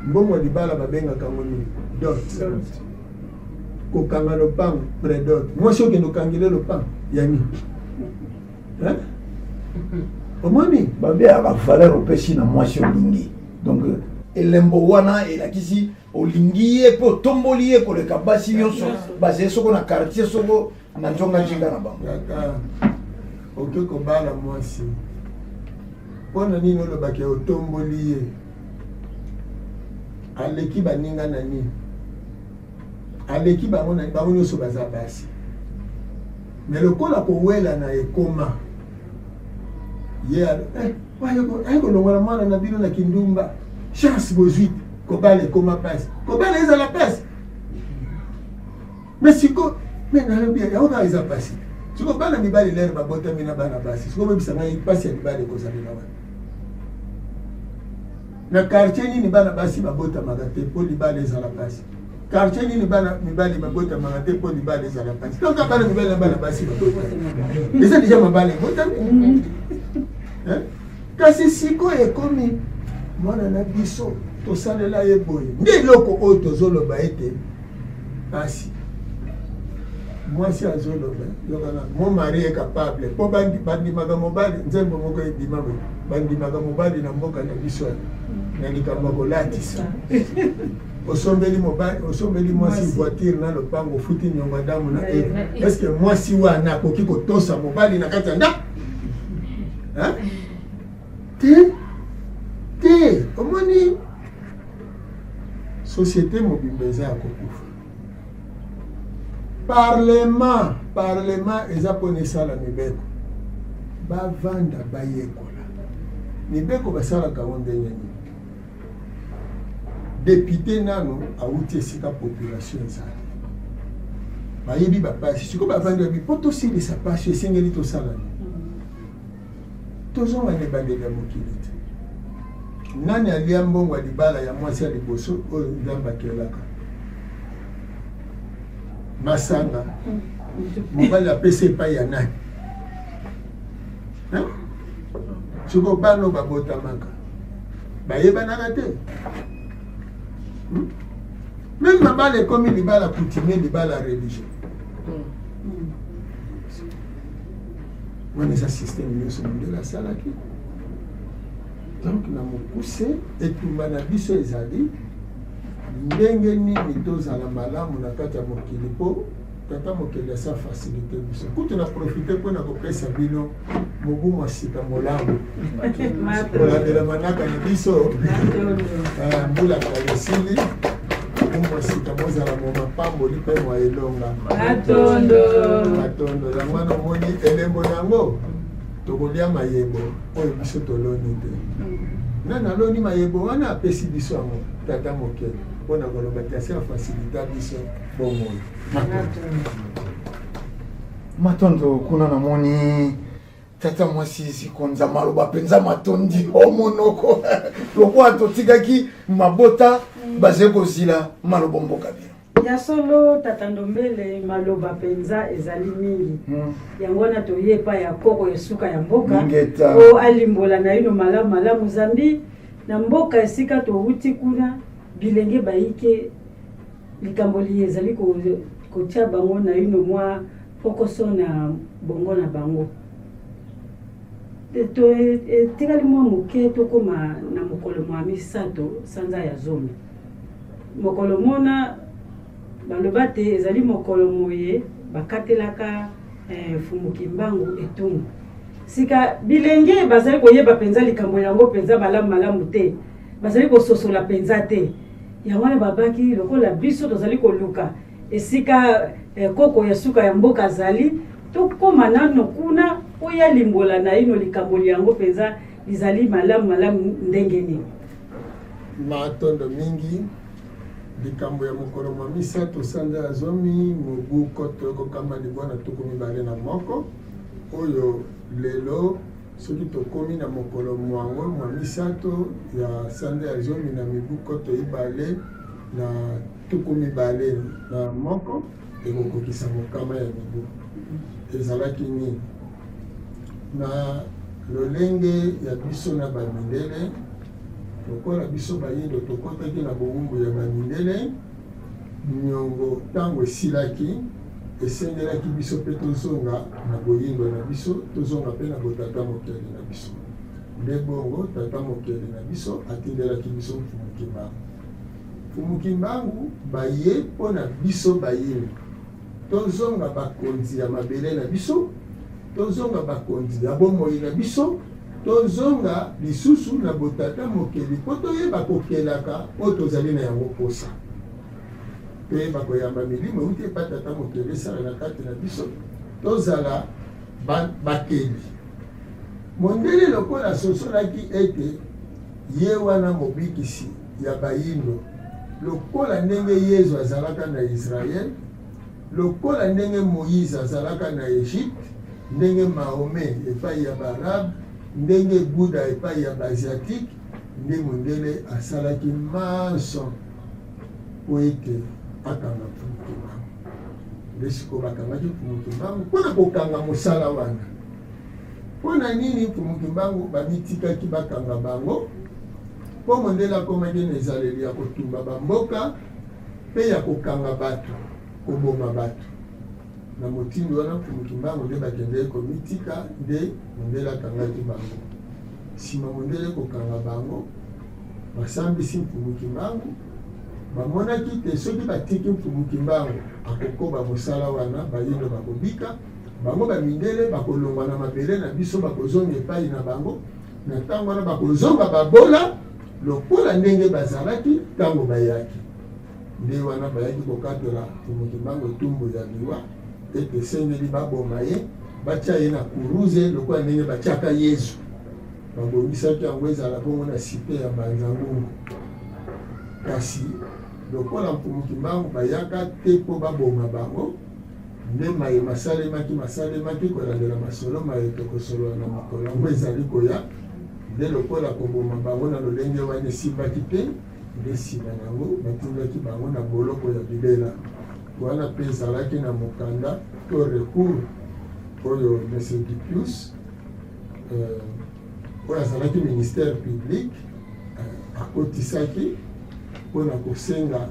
mbongo libala babengaka ngo nini dot kokanga lopango prédot mwasi okende okangele lopango ya nini omoni babeyaka valeur opesi na mwasi olingi donc elembo wana elakisi olingi ye mpe otomboli ye koleka basi nyonso bazali soko na quartier soko na nzonga njinga na bango kaka oke kobala mwasi mpona nini olobaki otomboli ye aleki baninga na nini aleki bango nyonso baza basi me lokola kowela na ekoma ye aye kolongola mwana na bino na kindumba chance bozwi kobala ekoma pasi kobala ezala pasi me siko me nalobi yaoka eza pasi siko bana mibali lere babotami na bana basi siko bebisa ngai pasi ya mibali ekozalela wana na quartier nini bana basi babotamaka te mpo libala ezala pasi quartier nini bana mibali babotamaka te mpo libala ezala pasi toka bana mibali na bana basi babotami eza deja mabala ebotami kasi siko ekomi mwana na biso tosalela ye boye nde eloko oyo tozoloba ete pasi mwasi azoloba yokana mon mari est capable po bandimaka mobali nzembo moko edima boye bandimaka mobali na mboka na biso na likambo kolatisa osombeli mobali osombeli mwasi voiture na lopango ofuti nyongo damu na est-ce que mwasi wana akoki kotosa mobali na kati ya ndako te omoni société mobimba eza ya kokufa parlement eza mpona esala mibeko bavanda bayekola mibeko basalaka ngo ndenge nini député nano awuti esika population ezali bayebi bapasi sikoyo bavandi babi mpo tosilisa pasi esengeli tosala nini tozonga nde bandeko ya mokili te nani alia mbongo ya libala ya mwasi ya liboso oyo nzambe akelaka masanga mobali apesa epai ya nani sikoyo bano babotamaka bayebanaka te même mabala ekomi libala coutumier libala religieux wana eza système nyonso mondele asalaki donc na mokuse etumba na biso ezali ndenge nini tozala malamu na kati ya mokili mpo tata mokili asa facilité biso kutu na profite mpona kopesa bino mobumu ya sika molamu kolandela manaka na biso mbula kala esili mobumu ya sika mozala momapamboli mpe mwa elonga matondo yango wana omoni elembo yango tokolia mayebo oyo biso toloni te nani aloni mayebo wana apesi biso yango tata mokili mpona koloba te asi afasilita biso bomoi matondo kuna namoni tata mwasi sikonza maloba mpenza matondi omonoko lokola totikaki mabota baze kozila maloba mboka bino ya solo tata ndombele maloba mpenza ezali mingi yango wana toyepa ya koko ya suka ya mboka o alimbola na ino malamu zambi na mboka esika touti kuna bilenge baike likamboli ezali kotia bango na ino mwa fokoso na bongo na bango tikali mwa moke tokoma na mokolo mwa misato sanza ya zomi mokolo mona baloba te ezali mokolo moye bakatelaka fumuki mbangu etungu sika bilenge bazali koyeba penza likambo yango penza malamu te bazali kososola penza te yango wana babaki lokola biso tozali koluka esika koko ya suka ya mboka azali tokoma nano kuna oya limbola na ino likambo yango penza lizali malamu ndenge nini matondo mingi likambo ya mokolo mwa misato sanza ya zomi mobu koto ekokamba libwana tuku mibale na moko oyo lelo soki tokomi na mokolo mwango mwa misato ya sanza ya zomi na mibu koto ibale na tuku mibale na moko ekokokisa mokama ya mibu ezalaki nini na lolenge ya biso na bamindele lokola biso bayindo tokotaki na bowumbu ya bamindele nyongo ntango esilaki esengelaki biso mpe tozonga na boyindo na biso tozonga mpe na botata mokeli na biso nde bongo tata mokeli na biso atindelaki biso mfumuki mbangu mfumuki mbangu baye mpo na biso bayindo tozonga bakonzi ya mabele na biso tozonga bakonzi ya bomoi na biso tozonga lisusu na botata mokeli mpo toyeba kokelaka oyo tozali na yango posa toyeba koyamba milimo euti epa tata mokeli esala na kati na biso tozala bakeli mondele lokola asosolaki ete ye wana mobikisi ya bayindo lokola ndenge yesu azalaka na israel lokola ndenge moïse azalaka na egypte ndenge mahome epai ya baarabe ndenge buda epai ya baasiatique nde mondele asalaki manso po ete akanga mfumuki mbangu nde sikoyo bakangaki mfumuki mbangu mpona kokanga mosala wana mpona nini mfumuki mbangu bamitikaki bakanga bango mpo mondele akomaki na ezaleli ya kotumba bamboka mpe ya kokanga bato koboma bato na motindo wana mfumuki mbangu nde bakendeki komitika nde mondele akangaki bango nsima mondele kokanga bango basambisi mfumuki mbangu bamonaki te soki batiki mfumuki mbangu akokoba mosala wana bayindo bakobika bango bamindele bakolongwa na mabele na biso bakozonga epai na bango na ntango wana bakozonga babola lokola ndenge bazalaki ntango bayaki nde wana bayaki kokatola mfumuki mbangu etumbu ya liwa ete esengeli baboma ye batya ye na kuruze lokola ndenge batyaka yesu babongisaki yango ezala bongo na site ya banzangungu kasi lokola mfumuki mbangu bayaka te mpo baboma bango nde maye masalemaki kolandela masolo maye tokosolola na mokolo yango ezali koya nde lokola koboma bango na lolenge wana esimbaki te nde nsima yango batindaki bango na boloko ya libela wana mpe ezalaki na mokanda to recours oyo Mesidipius oyo azalaki ministère public akotisaki mpona kosenga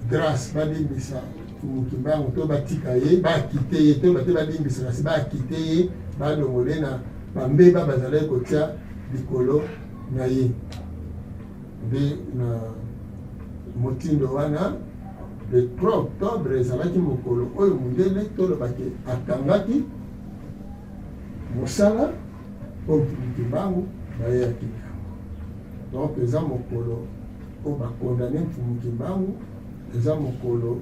grâce balimbisa mokimbango to batika ye bakite ye to bate balimbisa kasi bakite ye balongole na bambeba bazalaki kotia likolo na ye nde na motindo wana le 3 octobre ezalaki mokolo oyo mondele tolobaki akangaki mosala oyo mokimbango bayaki donc eza mokolo oyo bakondane mokimbango eza mokolo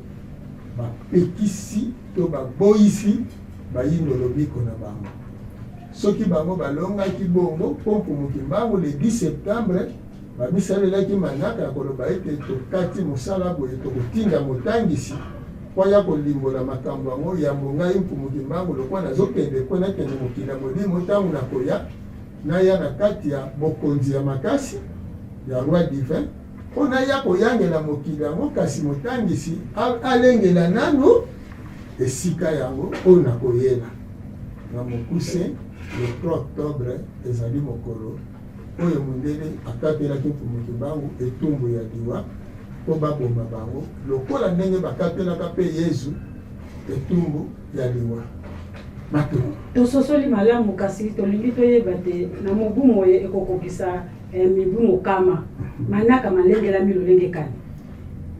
bapekisi to baboyisi bayindo lobiko na bango soki bango balongaki bongo mpo mokimbango le 10 septembre bamisalelaki manaka ya koloba ete tokati mosala boye tokotinda motangisi mpo ya kolimbola makambo yango yambo ngai mokimbango lokwa nazokende mpo nakende mokili ya molimo ntango nakoya naya na kati ya bokonzi ya makasi ya roi divin mpo naya koyangela mokili yango kasi motangisi alengela nanu esika yango oyo nakoyela na mokuse le 3 octobre ezali mokolo oyo mondele akatelaki mokimbango etumbu ya liwa mpo baboma bango lokola ndenge bakatelaka mpe yesu etumbu ya liwa matumbu tososoli malamu kasi tolingi toyeba te na mobu moye ekokokisa mibu mokama manaka malengelami lolenge kani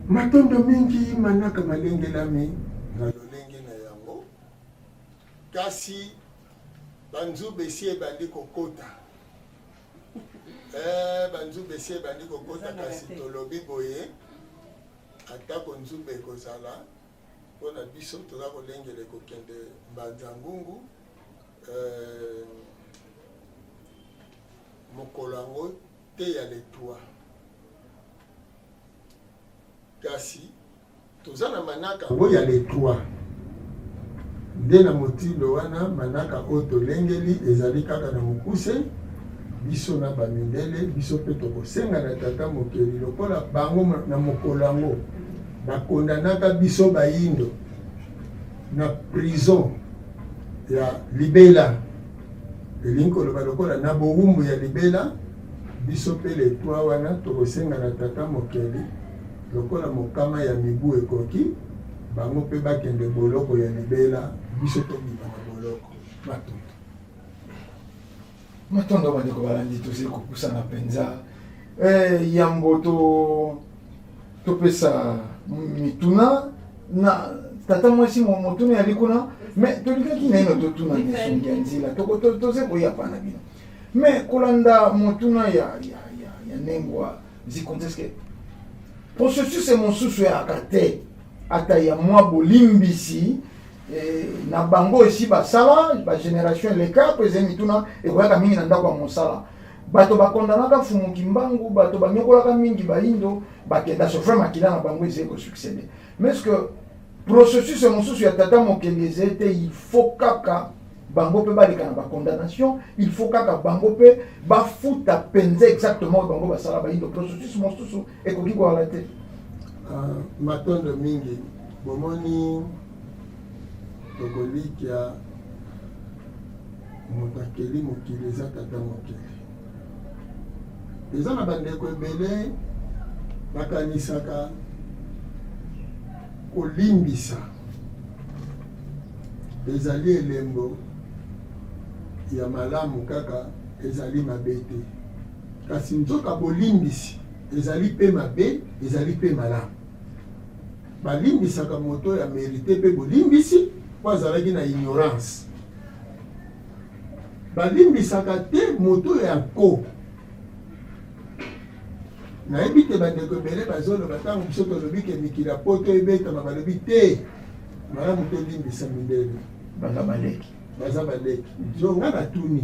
matondo mingi manaka malengelami na lolenge na yango kasi banzube esi ebandi kokota banzube esi ebandi kokota kasi tolobi boye atako nzube ekozala mpona biso toza kolengela ekokende mbanza ngungu mokolo yango te ya letwa kasi toza na manaka yango ya letwa nde na motindo wana manaka oyo tolengeli ezali kaka na mokuse biso na bamindele biso mpe tokosenga na tata mokeli lokola bango na mokolo yango bakondanaka biso bayindo na prison ya libela elingi koloba lokola na bowumbu ya libela biso mpe letwa wana tokosenga na tata mokeli lokola mokama ya mibu ekoki bango mpe bakende boloko ya libela biso tobima na boloko matondo bandeko balandi tozali kopusana mpenza yambo topesa mituna na tata mwasi motuna yali kuna me tolikaki naino totuna misongi ya nzela toze koyapa na bino me kolanda motuna ya nengwa zikonteske processus mosusu yaka te ata ya mwa bolimbisi na bango esi basala bagénération eleka po ezali mituna ekoyaka mingi na ndako ya mosala bato bakondanaka mokimbangu bato banyokolaka mingi bayindo bakenda sofre makila na bango ezali kosuccéder mais ce que processus mosusu ya tata mokeli ezali te il faut kaka bango mpe baleka na bacondamnation il faut kaka bango mpe bafuta penza exactement bango basala bayindo processus mosusu ekoki koala te matondo mingi bomoni tokolikia moto akeli mokili eza tata mokili eza na bandeko ebele bakanisaka kolimbisa ezali elembo ya malamu kaka ezali mabe te kasi nzoka bolimbisi ezali mpe mabe ezali mpe malamu balimbisaka moto ya mérité mpe bolimbisi po azalaki na ignorance balimbisaka te moto ya ko nayebi te bandeko ebele bazoloba ntango biso tolobi ke mikili ya poto ebetama balobi te malamu tolimbisa mindele baza baleki zonga na tuni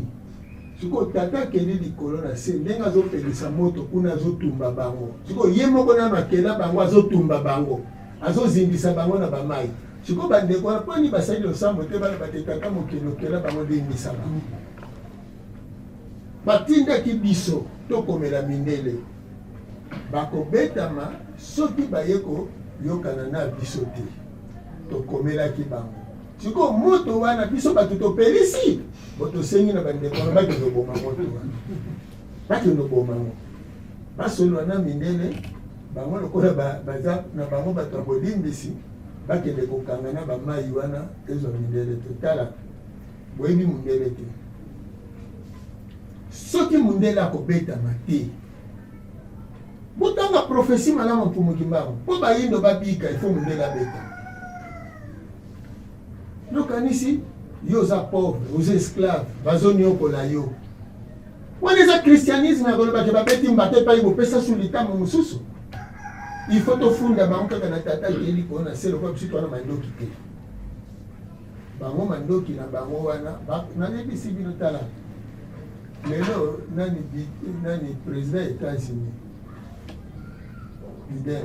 sikoyo tata akeli likolo na se ndenge azopelisa moto kuna azotumba bango sikoyo ye moko nano akela bango azotumba bango azozindisa bango na bamai siko bandeko wana mpo ni basali losambo te bana batekaka mokelokela bango ndengisa bango batindaki biso tokomela mindele bakobetama soki baye koyokana na biso te tokomelaki bango siko moto wana biso bato topelisi botosengi na bandeko wana bakende oboma moto wana bakende oboma ngo basolwa na mindele bango lokola baza na bango bato ya bolimbisi bakende kokanga na bamai wana ezwa mindele te tala boyebi mundele te soki mundele akobetama te botanga profesi malamu mpumuki mbango mpo bayindo babika ifo mundele abeta yokanisi yo oza pauvre oza esclave bazoniokola yo wana eza christianisme akolobaki babeti mbate epai bopesa su likambo mosusu ifo tofunda bango kaka na tata keli kona se lokwa biso twana mandoki te bango mandoki na bango wana nayebisi bino tala lelo nani président États-Unis Biden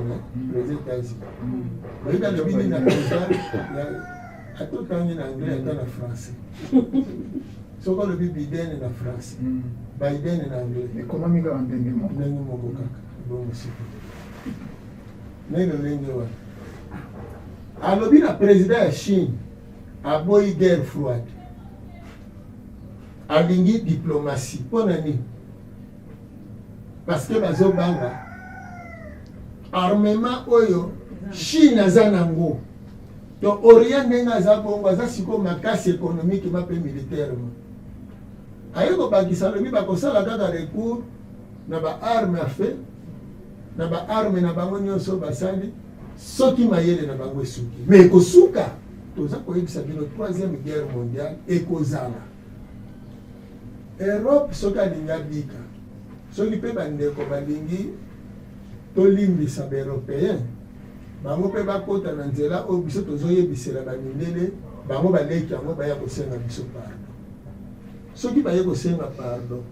président États-Unis bayika lobini na président atotangi na anglais ata na français soko olobi Biden na français Biden na anglais économique en ndenge moko kaka bongo sipo ndenge ndenge wana alobi na président ya Chine aboyi guerre froide alingi diplomatie mpo na nini parce que bazobanga armement oyo Chine aza nango to orient ndenge aza bongo aza siko makasi économique ma mpe militairement aye kobakisa lobi bakosala kaka recours na baarme a fe na baarme na bango nyonso basali soki mayele na bango esuki me ekosuka toza koyebisa bino 3e guerre mondiale ekozala Europe soki alingi abika soki mpe bandeko balingi tolimbisa baeuropéen bango mpe bakota na nzela oyo biso tozoyebisela bamindele bango baleki yango baya kosenga biso pardon soki baye kosenga pardon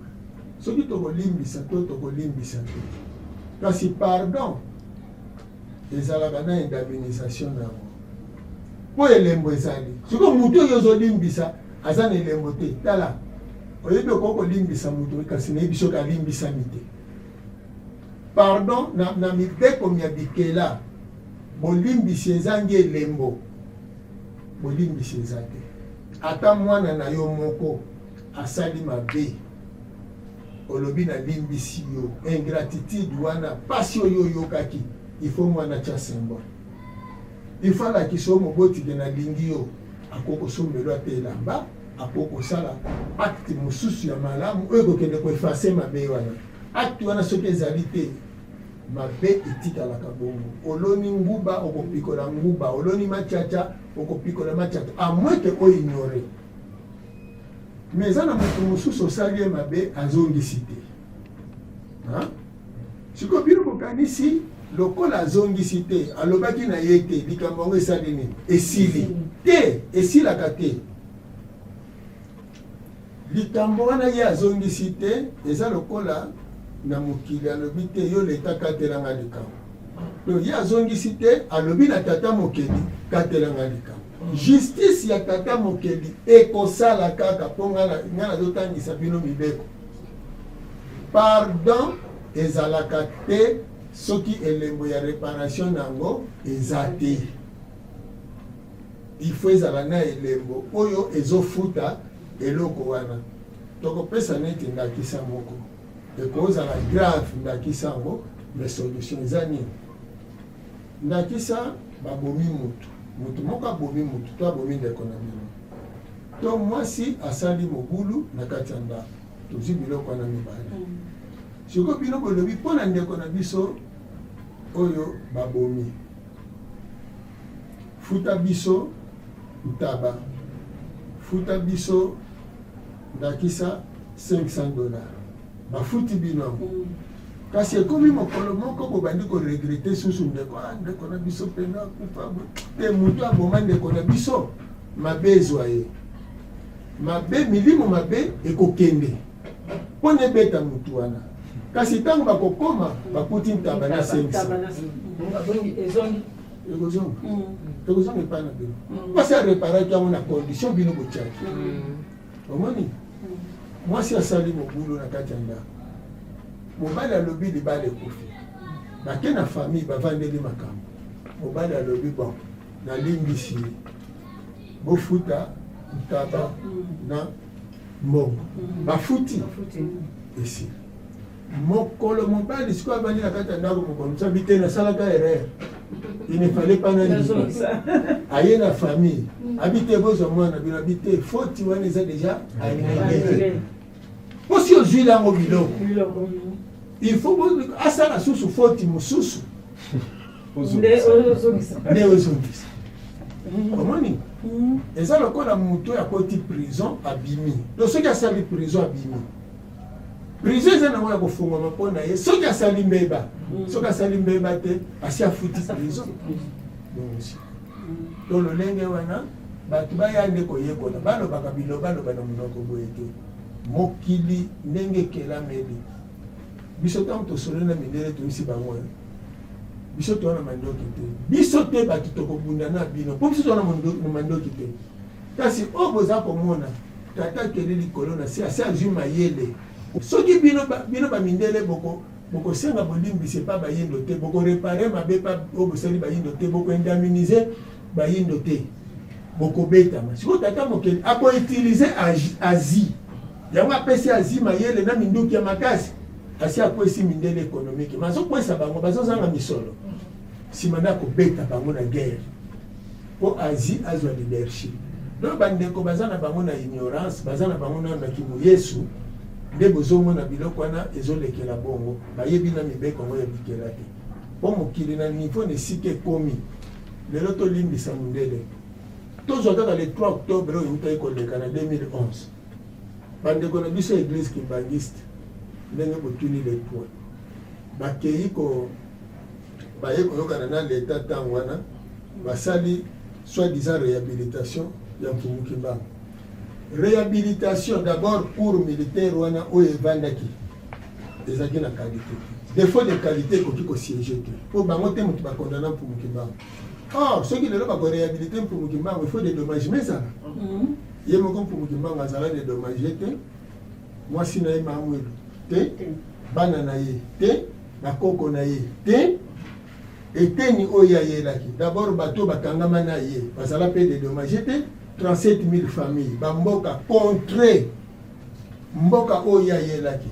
soki tokolimbisa to tokolimbisa te kasi pardon ezalaka na indemnisation nango mpo elembo ezali soki motu oyo ozolimbisa aza na elembo te tala oyebi okoki kolimbisa motu kasi nayebi soki alimbisami te pardon na mibeko ya bikela bolimbisi ezangi elembo bolimbisi eza te ata mwana na yo moko asali mabe olobi na limbisi yo ingratitude wana pasi oyo oyokaki ifo mwana tya symbole ifo alakisa yo mobotike na lingi yo akokosombelo ate elamba akokosala acte mosusu ya malamu oyo kokende koefase mabe wana acte wana soki ezali te mabe etikalaka bongo oloni nguba okopikola nguba oloni machacha okopikola machacha amweke oignore mais eza na moto mosusu osali ye mabe azongisi te siko bino bokanisi lokola azongisi te alobaki na ye te likambo yango esali nini esili te esilaka te likambo wana ye azongisi te eza lokola na mokili alobi te yo leta katelanga likambo to ye azongisi te alobi na tata mokeli katelanga likambo justice ya tata mokeli ekosala kaka mpo nga nazotangisa bino mibeko pardon ezalaka te soki elembo ya réparation nango eza te ifo ezala na elembo oyo ezofuta eloko wana tokopesa neti ndakisa moko ekozala grave ndakisa yango mais solution eza nini ndakisa babomi mutu moko abomi mutu to abomi ndeko na bino to mwasi asali mobulu na kati ya ndako tozwi biloko wana mibale siko bino bolobi mpo na ndeko na biso oyo babomi futa biso ntaba futa biso ndakisa $500 bafuti bino kasi ekomi mokolo moko bobandi koregrete susu ndeko na biso mpena kufa te mutu aboma ndeko na biso mabe ezwa ye mabe milimo mabe ekokende mpo na ebeta mutu wana kasi ntango bakokoma bakuti ntaba na 500 ekozonga epai na bino mwasi areparaki yango na condition bino botiaki omoni mwasi asali mobulu na kati ya ndako mobali alobi libala ekufi bake na famille bavandeli makambo mobali alobi bon nalimbisi bofuta ntaba na mbongo bafuti esi mokolo mobali sikoyo avandi na kati ya ndako mokolo mosabi te nasalaka erreur il ne fallait pas nani aye na famille abi te bozwa mwana bino abi te foti wana eza déjà alingaye posi ozwili yango biloko il faut asala susu foti mosusu nde ozongisa omoni eza lokola moto akoti prison abimi to soki asali prison abimi prison eza nango ya kofungwama mpo na ye soki asali mbeba soki asali mbeba te asi afuti prison to lolenge wana bato baya nde koyekola balobaka bilo baloba na monoko boye te mokili ndenge ekelameli biso ntango tosolo na mindele toyisi bango biso towana mandoki te biso te bato tokobunda na bino mpo biso towana mandoki te kasi oyo boza komona tata akeli likolo na se asi azwi mayele soki bino bamindele bokosenga bolimbisi epa bayindo te bokorepare mabe pa oyo bosali bayindo te bokoindemnize bayindo te bokobetama sikoyo tata mokeli akoutilize asie yango apesi asie mayele na minduki ya makasi asi akwesi mindele économique mazokwesa bango bazozanga misolo nsima nde akobeta bango na guerre mpo asie azwa leadership donc bandeko baza na bango na ignorance baza na bango na kimu yesu nde bozomona biloko wana ezolekela bongo bayebi na mibeko yango ya bikela te mpo mokili na niveau na esika ekomi lelo tolimbisa mondele tozwa kaka le 3 octobre oyo eutai koleka na 2011 bandeko na biso église kimbangiste ndenge botuni le point bakei baye koyokana na leta ntango wana basali soi-disant réhabilitation ya mfumu kimbangu réhabilitation d'abord cour militaire wana oyo evandaki ezalaki na qualité défaut de qualité ekoki kosiége te mpo bango te moto bakondana mfumu kimbangu or soki lelo bakoréhabilite mfumu kimbangu il faut dédommagement ezala ye moko mfumu kimbangu azala dédommage te mwasi na ye mamwelu te bana na ye te bakoko na ye te eteni oyo ayelaki d'abord bato bakangama na ye bazala mpe dédommage te 37 000 familles bamboka contre mboka oyo ayelaki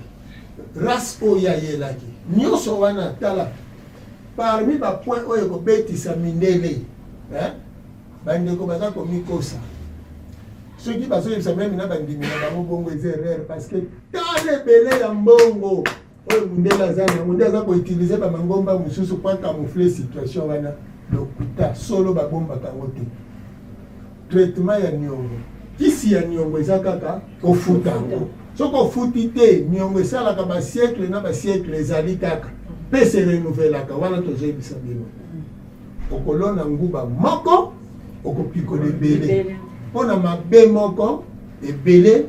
race oyo ayelaki nyonso wana tala parmi bapoint oyo kobetisa mindele bandeko baza komikosa soki bazoyebisa meme na bandimi na bango bongo eza erreur parce que tala ebele ya mbongo oyo mundele aza nango nde aza koutilize bamangomba mosusu po camoufle situation wana lokuta solo babombaka yango te traitement ya niongo kisi ya niongo eza kaka kofuta yango soki ofuti te niongo esalaka basiècle na basiècle ezali kaka mpe se renouvelaka wana tozoyebisa bino okolona nguba moko okopikola ebele mpo na mabe moko ebele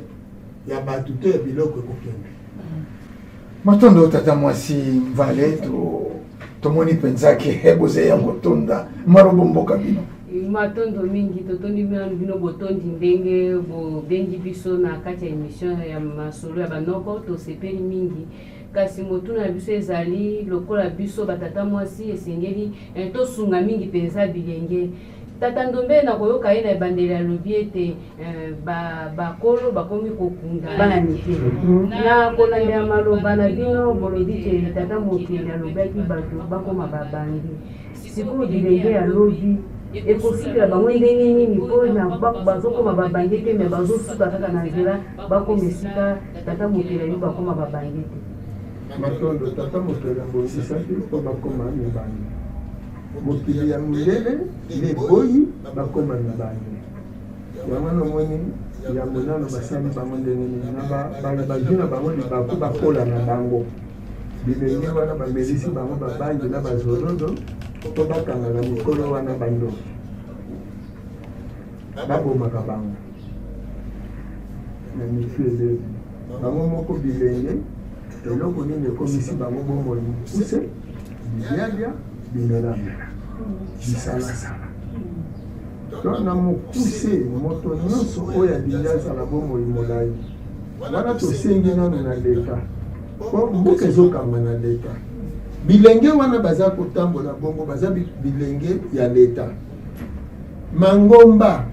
ya bato to ya biloko ekokende matondo tata mwasi mvale tomoni mpenza ke boze ya kotonda marobo mboka bino matondo mingi totondi bino botondi ndenge bobengi biso na kati ya émission ya masolo ya banoko tosepeli mingi kasi motuna na biso ezali lokola biso batata mwasi esengeli tosunga mingi mpenza bilenge tata ndombe na koyoka ye na ebandeli alobi ete bakolo bakomi kokunda bana mike na kolandela maloba na bino bolobi te tata mokili alobaki bato bakoma babandi sikoyo bilenge alobi ekofikela bango ndenge nini mpo na bazokoma babange te me bazosuka kaka na nzela bakoma esika tata mokili ayebi bakoma babange te matondo tata mokili abosisaki mpo bakoma mibandi mokili ya mindele leboyi bakoma mibandi yango nomoni ya monano basali bango ndenge nini na bazwi na bango libaku bakola na bango bilenge wana bamelisi bango babangi na bazolodo mpo bakangaka mikolo wana bando babomaka bango na misu elevi bango moko bilenge eloko nini ekomisi bango bomoi mokuse bibialia bimelama lisala donc na mokuse moto nyonso oyo alingi azala bomoi molai wana tosengi nano na leta po mboka ezokamba na leta bilenge wana baza kotambola bongo baza bilenge ya leta mangomba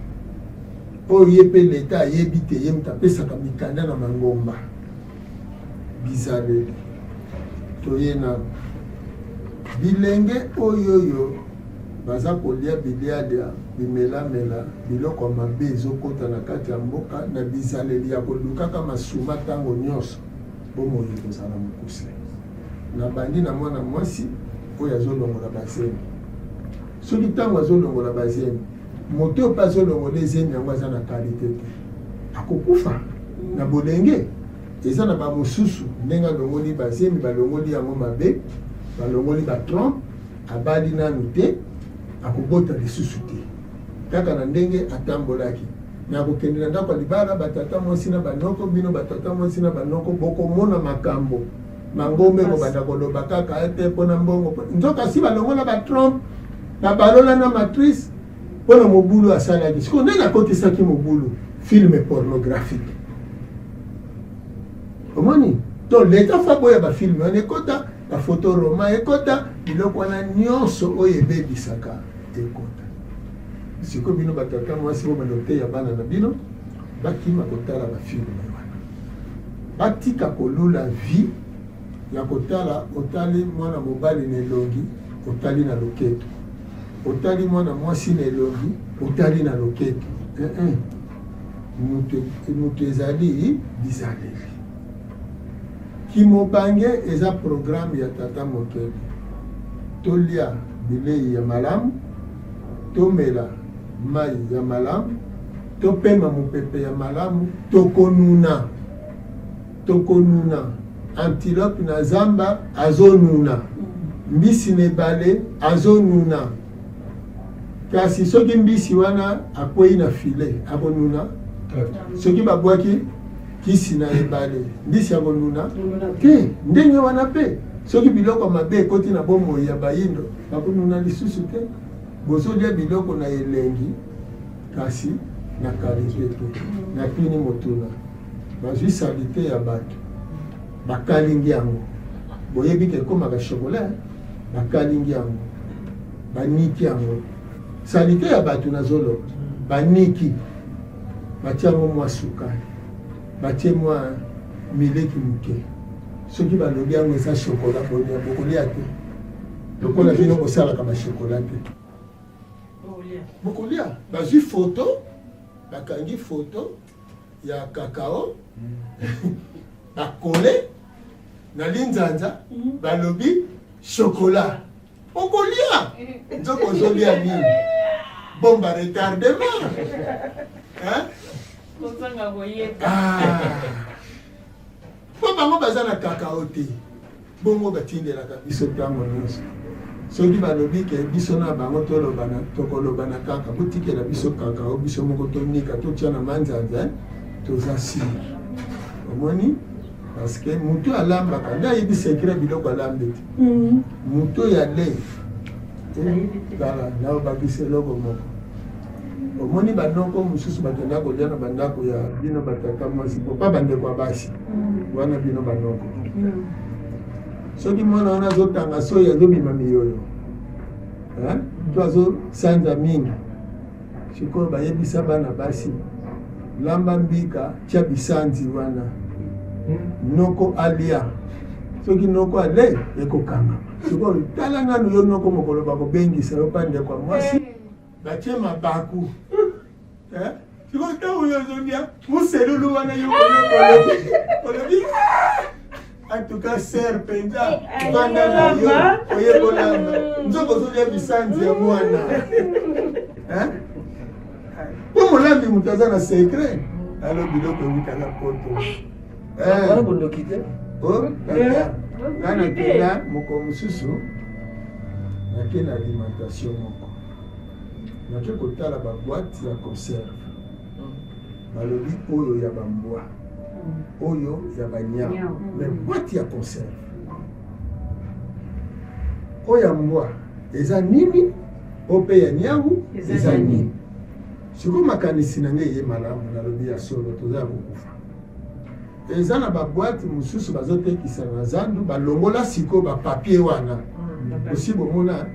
oyo ye mpe leta ayebi te ye moto apesaka mikanda na mangomba bizaleli toye na bilenge oyoyo baza kolia bilialia bimelamela biloko ya mabe ezokota na kati ya mboka na bizaleli ya kolukaka masuma ntango nyonso bomoi kozala mokuse na bandi na mwana mwasi oyo azolongola bazemi soki ntango azolongola bazemi moto oyo mpe azolongola ezemi yango aza na kalite te akokufa na bolenge eza na bamosusu ndenge alongoli bazemi balongoli yango mabe balongoli batrompe abali nanu te akobota lisusu te kaka na ndenge atambolaki na kokende na ndako ya libala batata mwasi na banoko bino batata mwasi na banoko bokomona makambo mangombe kobanda koloba kaka ete mpona mbongo nzoka si balongola batrompe babalola na matrice mpona mobulu asalaki siko ndenge akotisaki mobulu filme pornographique omoni to leta fa boya bafilme wana ekota bafoto roma ekota biloko wana nyonso oyo ebebisaka ekota siko bino batata mwasi bomeno te ya bana na bino bakima kotala bafilme wana batika kolula vie ya kotala otali mwana mobali na elongi otali na loketo otali mwana mwasi na elongi otali na loketo moto ezali bizaleli kimobange eza programme ya tata mokeli tolia bilei ya malamu tomela mai ya malamu topema mopepe ya malamu tokonuna antilope na zamba azonuna mbisi na ebale azonuna kasi soki mbisi wana akwei na file akonuna soki babwaki kisi na ebale mbisi akonuna te ndenge wana mpe soki biloko mabe ekoti na bomoi ya bayindo bakonuna lisusu te bozolia biloko na elengi kasi na kalite te na pini motuna bazwi salite ya bato bakalingi yango boyebi ke ekomaka chokola bakalingi yango baniki yango salite ya bato nazoloba baniki batia yango mwa sukali batie mwa mileki moke soki balobi yango eza chokola bokolia te lokola bino kosalaka bashokola te bokolia bazwi foto bakangi foto ya kakao bakole na linzanza balobi chokola okolia nzoko ozolia nini bomba retardement po bango baza na kakao te bongo batindelaka biso ntango nyonso soki balobi ke biso na bango tokolobana kaka botikela biso kakao biso moko tonika totia na manzanza toza siri omoni parce que moto alambaka nde ayebi sekret biloko alambe te moto ya le kala naobakisa eloko moko omoni bandoko mosusu bakenda kolia na bandako ya bino batata mwasi po pa bandeko ya basi wana bino bandoko soki mwana wana azotanga soki azobima miyoyo to azosanza mingi sikoyo bayebisa bana basi lamba mbika tia bisanzi wana noko alia soki noko ale ekokanga sikoyo tala nanu yo noko mokolo bakobengisa yo pa ndeko ya mwasi batie mabaku sikoyo ntango yo ozolia moselulu wana yo olobi en tout cas ser penza banda na yo oyekolanga nzoko ozolia bisanzi ya mwana po molambi moto aza na secret alo biloko ewutaka poto wana bondoki te nga nakenda moko mosusu nake na alimentation moko nake kotala baboite ya conserve balobi oyo ya bambwa oyo ya banyama mais boite ya conserve oyo ya mbwa eza nini ope ya niawu Eza eza nini. nini siko makanisi na nge ye malamu nalobi ya solo toza kokufa eza na baboite mosusu bazotekisa na zandu balongola siko bapapier wana osi bomona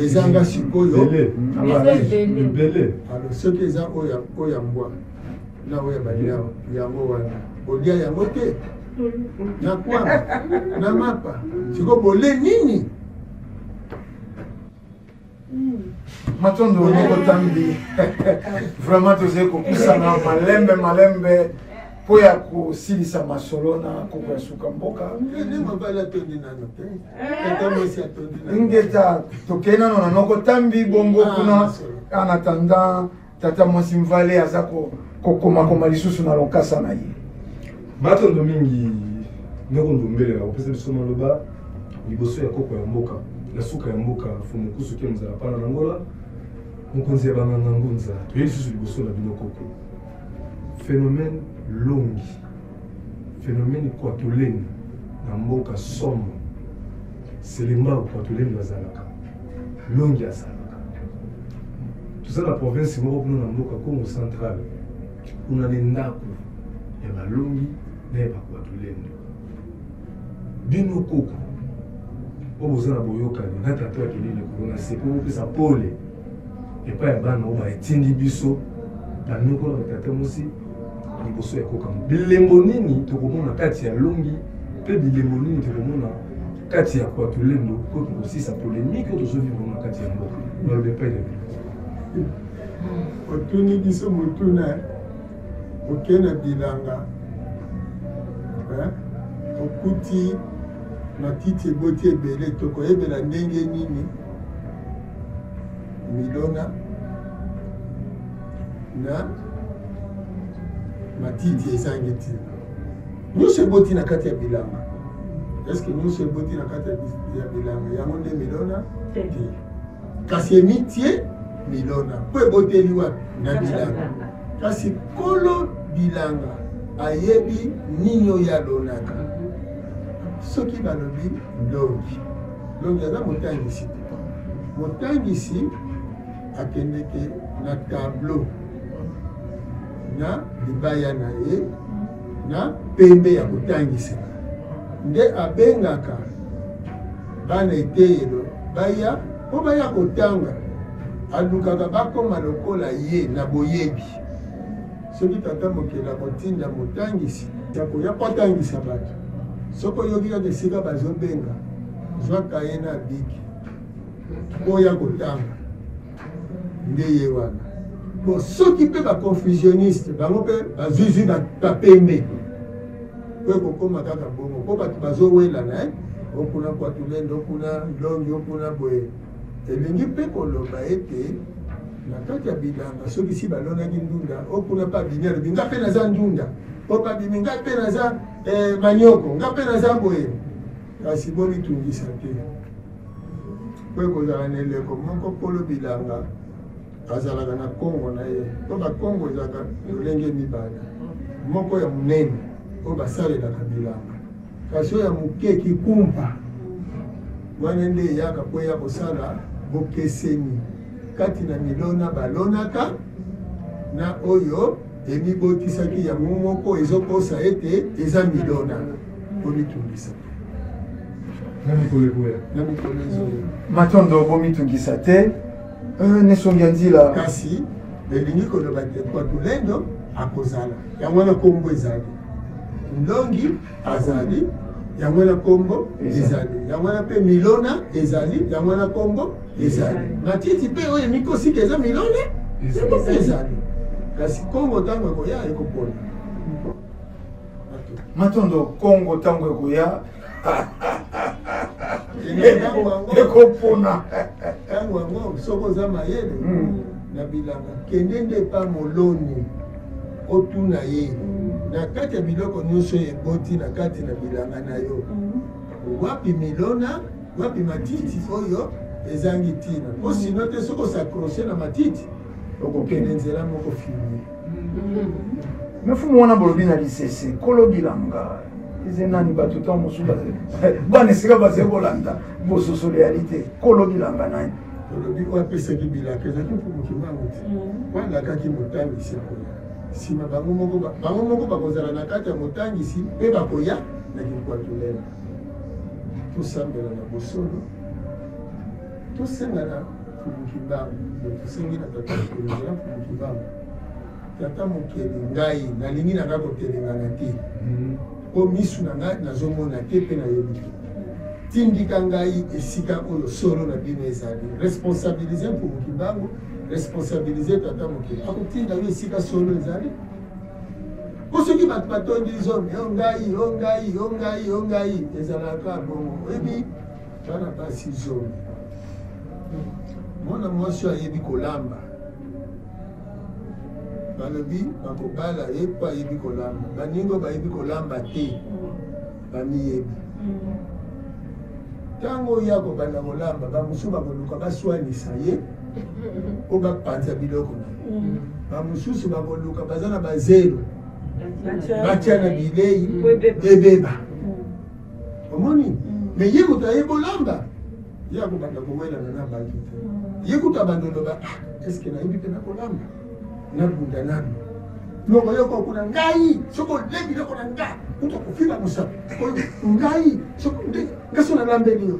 ezanga sikoyo alo soki eza oya mbwa na oya balia yango wana olia yango te na kwama na mapa siko bole nini Matondo noko tambi vraiment tozali kopusana malembe po ya kosilisa masolo na koko ya suka mboka ingeta tokei nano na noko tambi bongo kuna en attendant tata mwasi mvale aza kokomakoma lisusu na lokasa na ye matondo mingi noko ndombelela kopesa biso maloba liboso ya koko ya mboka na suka ya mboka fomokusu ke mozala pana na ngola mokonzi ya banganga ngunza toyei lisusu liboso na bino koko phénomène longi phénomène kwatoleni na mboka somo selema kwatoleni bazalaka longi azalaka toza na province moko kuna na mboka Congo central kuna ni ndako ya balongi na ya bakwatoleni bino koko oyo boza na boyokani na tata ya kelele kolona sepo opesa pole epai ya bana oyo baetindi biso banoko na batata mosi liboso ya kokanga bilembo nini tokomona kati ya longi mpe bilembo nini tokomona kati ya kwatolendo po tokosisa polémique oyo tozovivre na kati ya mboka baloba epai na bino otuni biso motuna oke na bilanga okuti matiti eboti ebele tokoyebela ndenge nini milona na matiti ezangi ntina nyonso eboti na kati ya bilanga eske nyonso eboti na kati ya bilanga yango nde milona te kasi emitie milona mpo eboteli wapi na bilanga kasi kolo bilanga ayebi nini oyo alonaka soki balobi longi aza motangisi te motangisi akendeke na tableau na libaya na ye na pembe ya kotangisa nde abengaka bana eteyelo baya mpo baya kotanga alukaka bakoma lokola ye na boyebi soki tata mokela kotinda motangisi yakoya kotangisa bato soki oyoki kaka esika bazobenga zwaka ye na biki oya kotanga nde ye wana bon soki mpe baconfusionniste bango mpe bazwizwi bapembe po ekokóma kaka bongo mpo bato bazowelana okuna kwatulendo okuna longi okuna boye elingi mpe koloba ete na kati ya bilanga soki si balonaki ndunda okuna mpe abimi alobi nga mpe naza ndunda po babimi nga mpe naza manioko nga mpe naza boye kasi bomitungisa te po ekozala na eleko moko kolo bilanga azalaka na kongo na ye po bakongo ezalaka lolenge mibale moko ya monene oyo basalelaka bilanga kasi oyo ya moke kikumpa wana nde eyaka po eya kosala bokeseni kati na milona balonaka na oyo emibotisaki yango moko ezokosa ete eza milona bomitungisa na mikolo ekoya na mikolo ezoya matondo bomitungisa te nesongi ya nzila kasi elingi koloba te kwatulendo akozala yango wana kombo ezali ndongi azali yango wana kombo ezali yango wana mpe milona ezali yango wana kombo ezali matiti mpe oyo mikosika eza milona yango ezali kasi kongo ntango ekoya ekopona matondo kongo ntango ekoya ekopona ntango yango soki oza mayele na bilanga kende nde pa moloni otuna ye na kati ya biloko nyonso eboti na kati na bilanga na yo wapi milona wapi matiti oyo ezangi ntina po sino te soki osakroshe na matiti okokende nzela moko filme mefumu wana bolobi na lisese kolo bilanga ize nani bato to mosuba bana sika ba zebolanda bososo réalité kolobilanga nani olobi oyo apesaki bilaka ezalaki mokimbango te walakaki motangisi akoya nsima bango moko bakozala na kati ya motangisi mpe bakoya na kinkwatulele tosambela na bosolo tosengana mokimbango tosengi na tata mokelengela mokimbango tata mokele ngai nalingi na nga kotelengana te po misu na ngai nazomona te mpe nayebi te tindika ngai esika oyo solo na bino ezali responsabilize mpo mokimbango responsabilize tata mokele akotinda yo esika solo ezali po soki bato batondi zomi ongai ezalaka bongo oyebi bana basi zomi mwana mwasi ayebi kolamba balobi bakobala ye po ayebi kolamba baningo bayebi kolamba te bamiyebi ntango oya kobanda kolamba bamosusu bakoluka baswanisa ye po bapanza biloko na ye bamosusu bakoluka baza na bazelo batya na bilei ebeba omoni me ye kuta ye bolamba ye akobanda kowelana na bato te ye kuta banda oloba eske nayebi mpe nakolamba nabunda nano loko yoko kuna ngai soko lebi loko na nga kuta kofika musa ngai soko ngaso na lambeli yo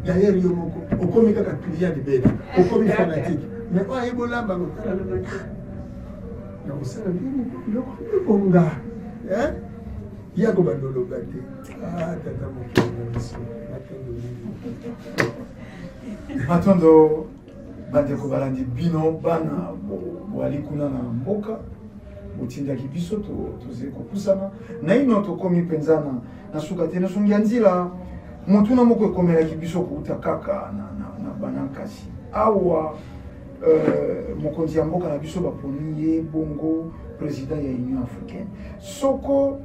d'ailleurs yo moko okomi kaka client de bela okomi fanatique mais oyo ayebolamba kotala na kosala nini loko ekonga yako bandoloba te tata mokili na biso matondo bandeko balandi bino bana bwali kuna na mboka botindaki biso tozali kopusana na ino tokomi mpenzana na suka te nasongia nzela motuna moko ekomelaki biso kouta kaka na bana nkasi awa mokonzi ya mboka na biso baponi ye bongo président ya union africaine soko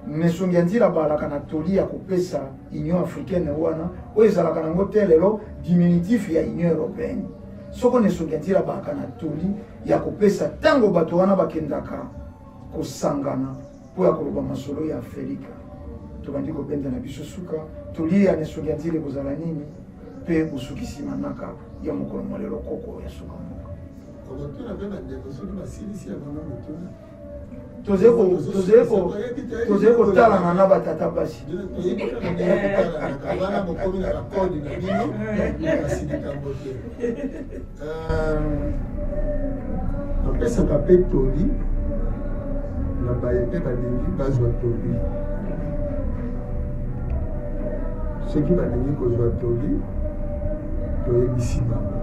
nesongia nzela balaka na toli ya kopesa union africaine wana oyo ezalaka nango te lelo diminutif ya union européenne soko nesongia nzela balaka na toli ya kopesa ntango bato wana bakendaka kosangana mpo ya koloba masolo ya afrika tobandi kobenda na biso suka toli ya nesongia nzela ekozala nini mpe bosukisi manaka ya mokolo mwa lelo koko ya suka mboka tozali kotalana na batata basi apesaka mpe toli na baye mpe balingi bazwa toli soki balingi kozwa toli toyebisi bango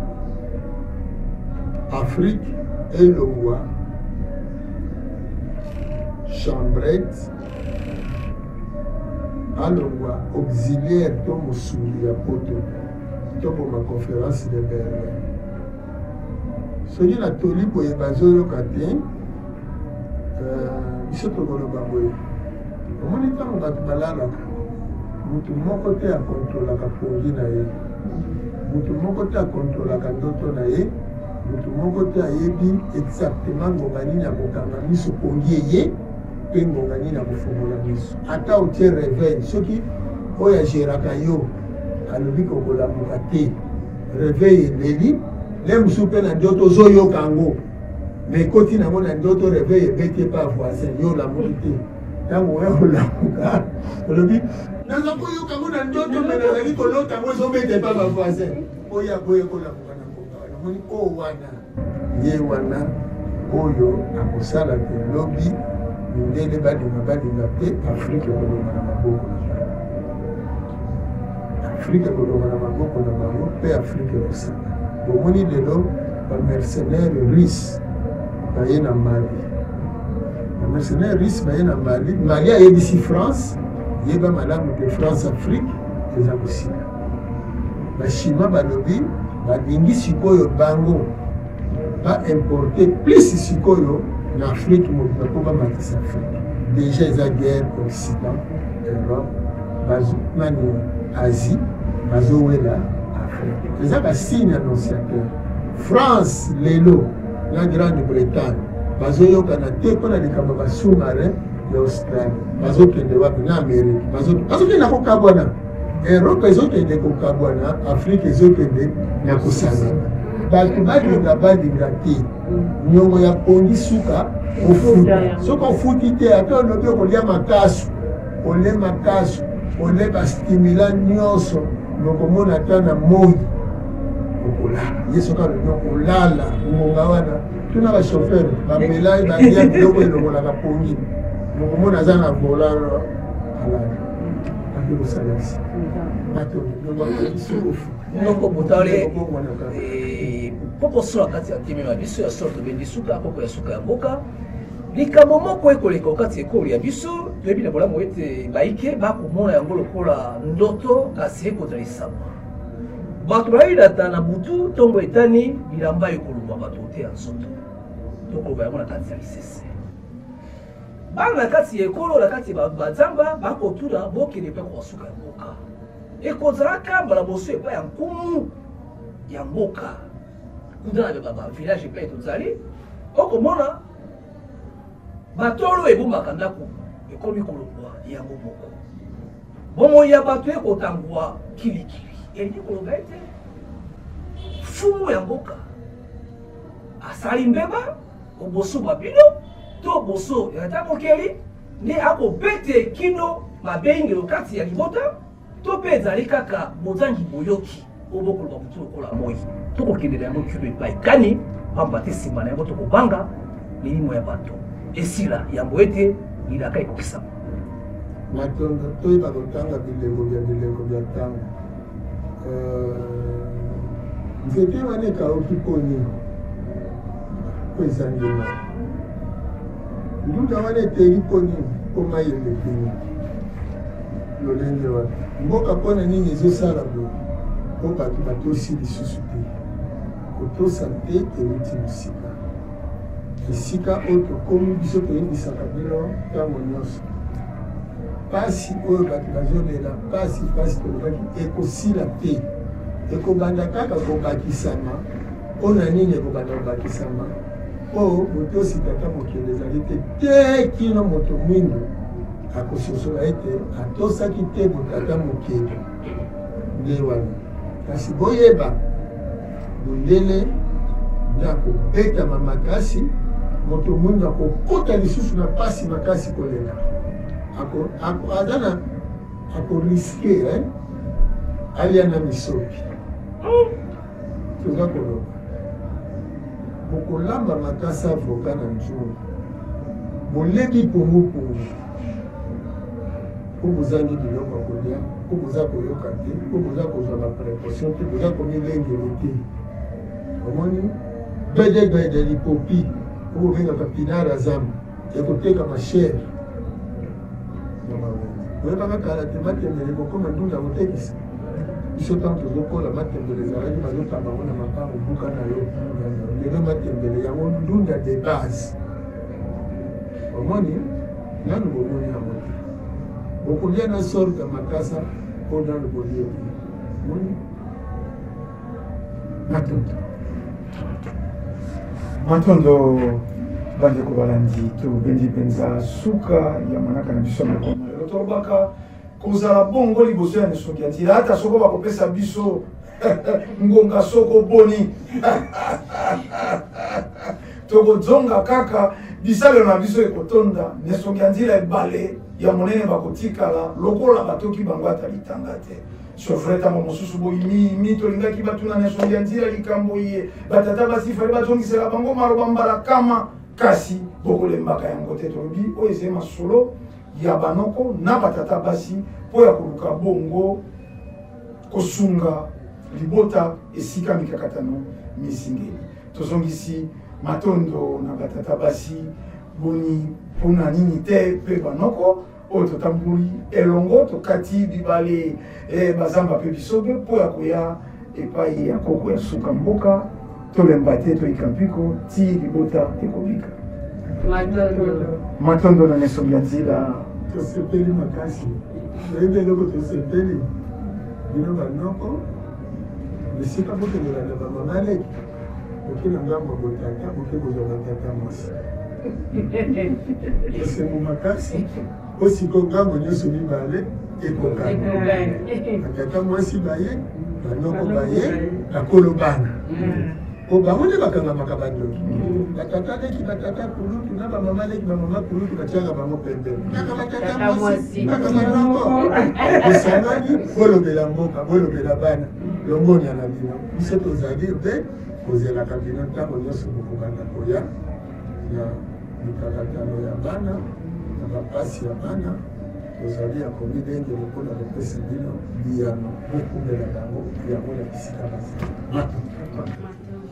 afrique elongwa chambrette alongwa auxiliaire to mosuli ya poto to boma conférence de Berlin soki na toli boye bazoyoka te biso tokoloba boye omoni ntango bato balalaka mutu moko te akontrolaka pongi na ye mutu moko te akontrolaka ndoto na ye mutu moko te ayebi exactement ngonga nini akokanga miso pongi eye mpe ngonga nini akofongola miso ata otie réveil soki oyo agéraka yo alobi kokolamuka te réveil eleli le mosusu mpe na ndoto ozoyoka yango me ekoti nango na ndoto réveil ebeti epa voisin yo olamuki te ntango oya kolamuka olobi naza koyoka yango na ndoto me nazali kolota yango ezobeta epa bavoisin oya boye kolamuka na ngonga namoni o wana ye wana oyo akosala te lobi mindele balinga te afrike kolonga na maboko afrike kolonga na maboko na bango mpe afrike kosala bomoni lelo bamercenaire russe baye na mali bamercenaire russe baye na mali ayebisi france yeba malamu te france afrique eza kosila bachinois balobi balingi sikoyo bango baimporte plus sikoyo na afrique mobima mpo bamatisa afrique déjà eza guerre occident europe nani asie bazowela afrique eza basigne annonciateur france lelo na grande bretagne bazoyokana te mpo na likambo basous-marin ya Australia bazokende wapi na Amerika bazokende kokabwana Europe ezokende kokabwana Afrika ezokende na kusana bato balinga badinga te nyongo ya pongi suka ofuta soki ofuti te ate olobi okolia makasu ole makasu ole bastimula nyonso nokomona ata na moi okolala ye soki alobi okolala ngonga wana tuna bashofere bamelai balia biloko elongolaka pongi nokomona aza na volano alala akekosalasi bato noko botale poko sola kati ya timema biso ya sorte bendi suka poko ya suka ya mboka likambo moko ekoleka kati ekolo ya biso toyebi na bolamu ete baike bakomona yango lokola ndoto kasi ekozalisama bato bayidata na butu ntongo etani bilamba ekoluma bato te ya nzoto tokoloba yango na kati ya lisese bana na kati ya ekolo na kati ya bazamba bakotuna bokende mpe kosuka ya mboka ekozalaka mbala boso epai ya nkumu ya mboka kuna na bavillage epai tozali okomona batolo ebombaka ndako ekomi kolongwa yango moko bomoi ya bato ekotangwa kilikili elingi kolonga ete fumu ya mboka asali mbeba oboso babino to boso yata mokeli nde akobete kino mabengelo kati ya libota to mpe ezali kaka bozangi boyoki obokoloba butu lokola moi tokokendela yango kilo epai kani pamba te nsima na yango tokobanga milimo ya bato esila yango ete lilaka ekokisama matondo toyeba kotanga bilembo bya ntango nzete wana ekauki poni po ezangi mai nduda wana eteli poni po mai elekini lolenge wana mboka mpona nini ezosala boye po bato batosi lisusu te kotosa te euti mosika esika oyo tokomi biso toyebisaka bino ntango nyonso pasi oyo bato bazolela pasi tolobaki ekosila te ekobanda kaka kobakisama mpo na nini ekobanda kobakisama mpo botosi tata mokili ezali te kino moto mwindo akososola ete atosaki te botata mokili nde wana kasi boyeba bondele nde akobetama makasi moto mwindo akokota lisusu na pasi makasi kolela aza na akoriske alia na misopi toza koloba bokolamba makasi avoka na nzungu bolebi pungupungu po bozangi biloko ya kolia po boza koyoka te po boza kozwa baprécaution te boza komilengelo te omoni bedebede lipopi po bobengaka pinara zamba ekoteka mashere oyebaka kala te matembele kokoma ndunda kotekisa biso ntango tozokola matembele ezalaki bazotamba ngo na mapango buka na yo lelo matembele yango ndunda de base omoni nanu bomoni yango te bokolia na sorte ya makasa mpo nanu bolia moni matondo bandeko balandi tobendi mpenza suka ya manaka na biso mokoma lelo tolobaka kozala bongo liboso ya nesongi ya nzela ata soko bakopesa biso ngonga soko boni tokozonga kaka bisalelo na biso ekotonda nesongi ya nzela ebale ya monene bakotikala lokola batoki bango ata litanga te sofre ntango mosusu boyimi tolingaki batuna nesongi ya nzela likambo ye batata basifali bazongisela bango maloba mbala kama kasi bokolembaka yango te tolobi oyo ezali masolo ya banoko na batata basi mpo ya koluka bongo kosunga libota esika mikakatano misingeli tozongisi matondo na batata basi boni mpona nini te mpe banoko oyo totambuli elongo tokati bibale bazamba mpe bisobe mpo ya koya epai ya koko ya suka mboka tolemba te toyika mpiko ti libota ekobika matondo na nesongi ya nzela tosepeli makasi oyebi eloko tosepeli bino banoko esika bokendela na bamama leki boke na ngambo botata boke kozwa batata mwasi esengo makasi osiko ngambo nyonso mibale ekokani batata mwasi baye banoko baye bakolo bana po bango nde bakangamaka bandoki batata leki batata kulutu na bamama leki bamama kulutu batiaka bango pembeni kaka batata mwasi kaka banoko esangani bolobela mboka bolobela bana longoni ya na bino biso tozali mpe kozelaka bino ntango nyonso bokokanda koya na mikakatano ya bana na bapasi ya bana tozali ya komi ndenge lokola kopesa bino biyano bokumela bango yango ya bisika basi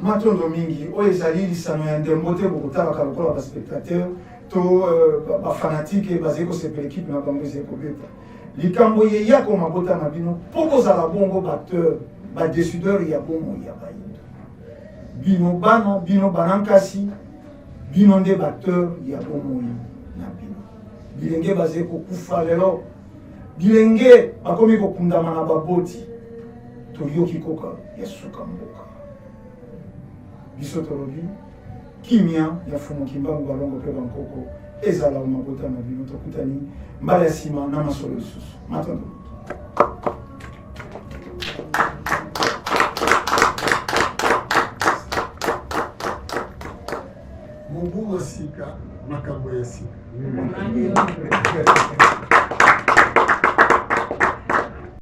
matondo mingi oyo ezali lisano ya ndembo te bokotalaka lokola baspectateur to bafanatike bazali kosepela ekipe na bango ezali kobeta likambo yeyako mabota na bino mpo kozala bongo bateur badécideur ya bongo ya bayindo bino bana bino banankasi bino nde bateur ya bomoi na bino bilenge bazali kokufa lelo bilenge bakomi kokundama na baboti toyoki koka ya suka mboka biso tolobi kimia ya fumuki mbangu balongo mpe bankoko ezala mabota na bino tokutani mbala ya nsima na masolo lisusu matondo mobu masika makambo ya sika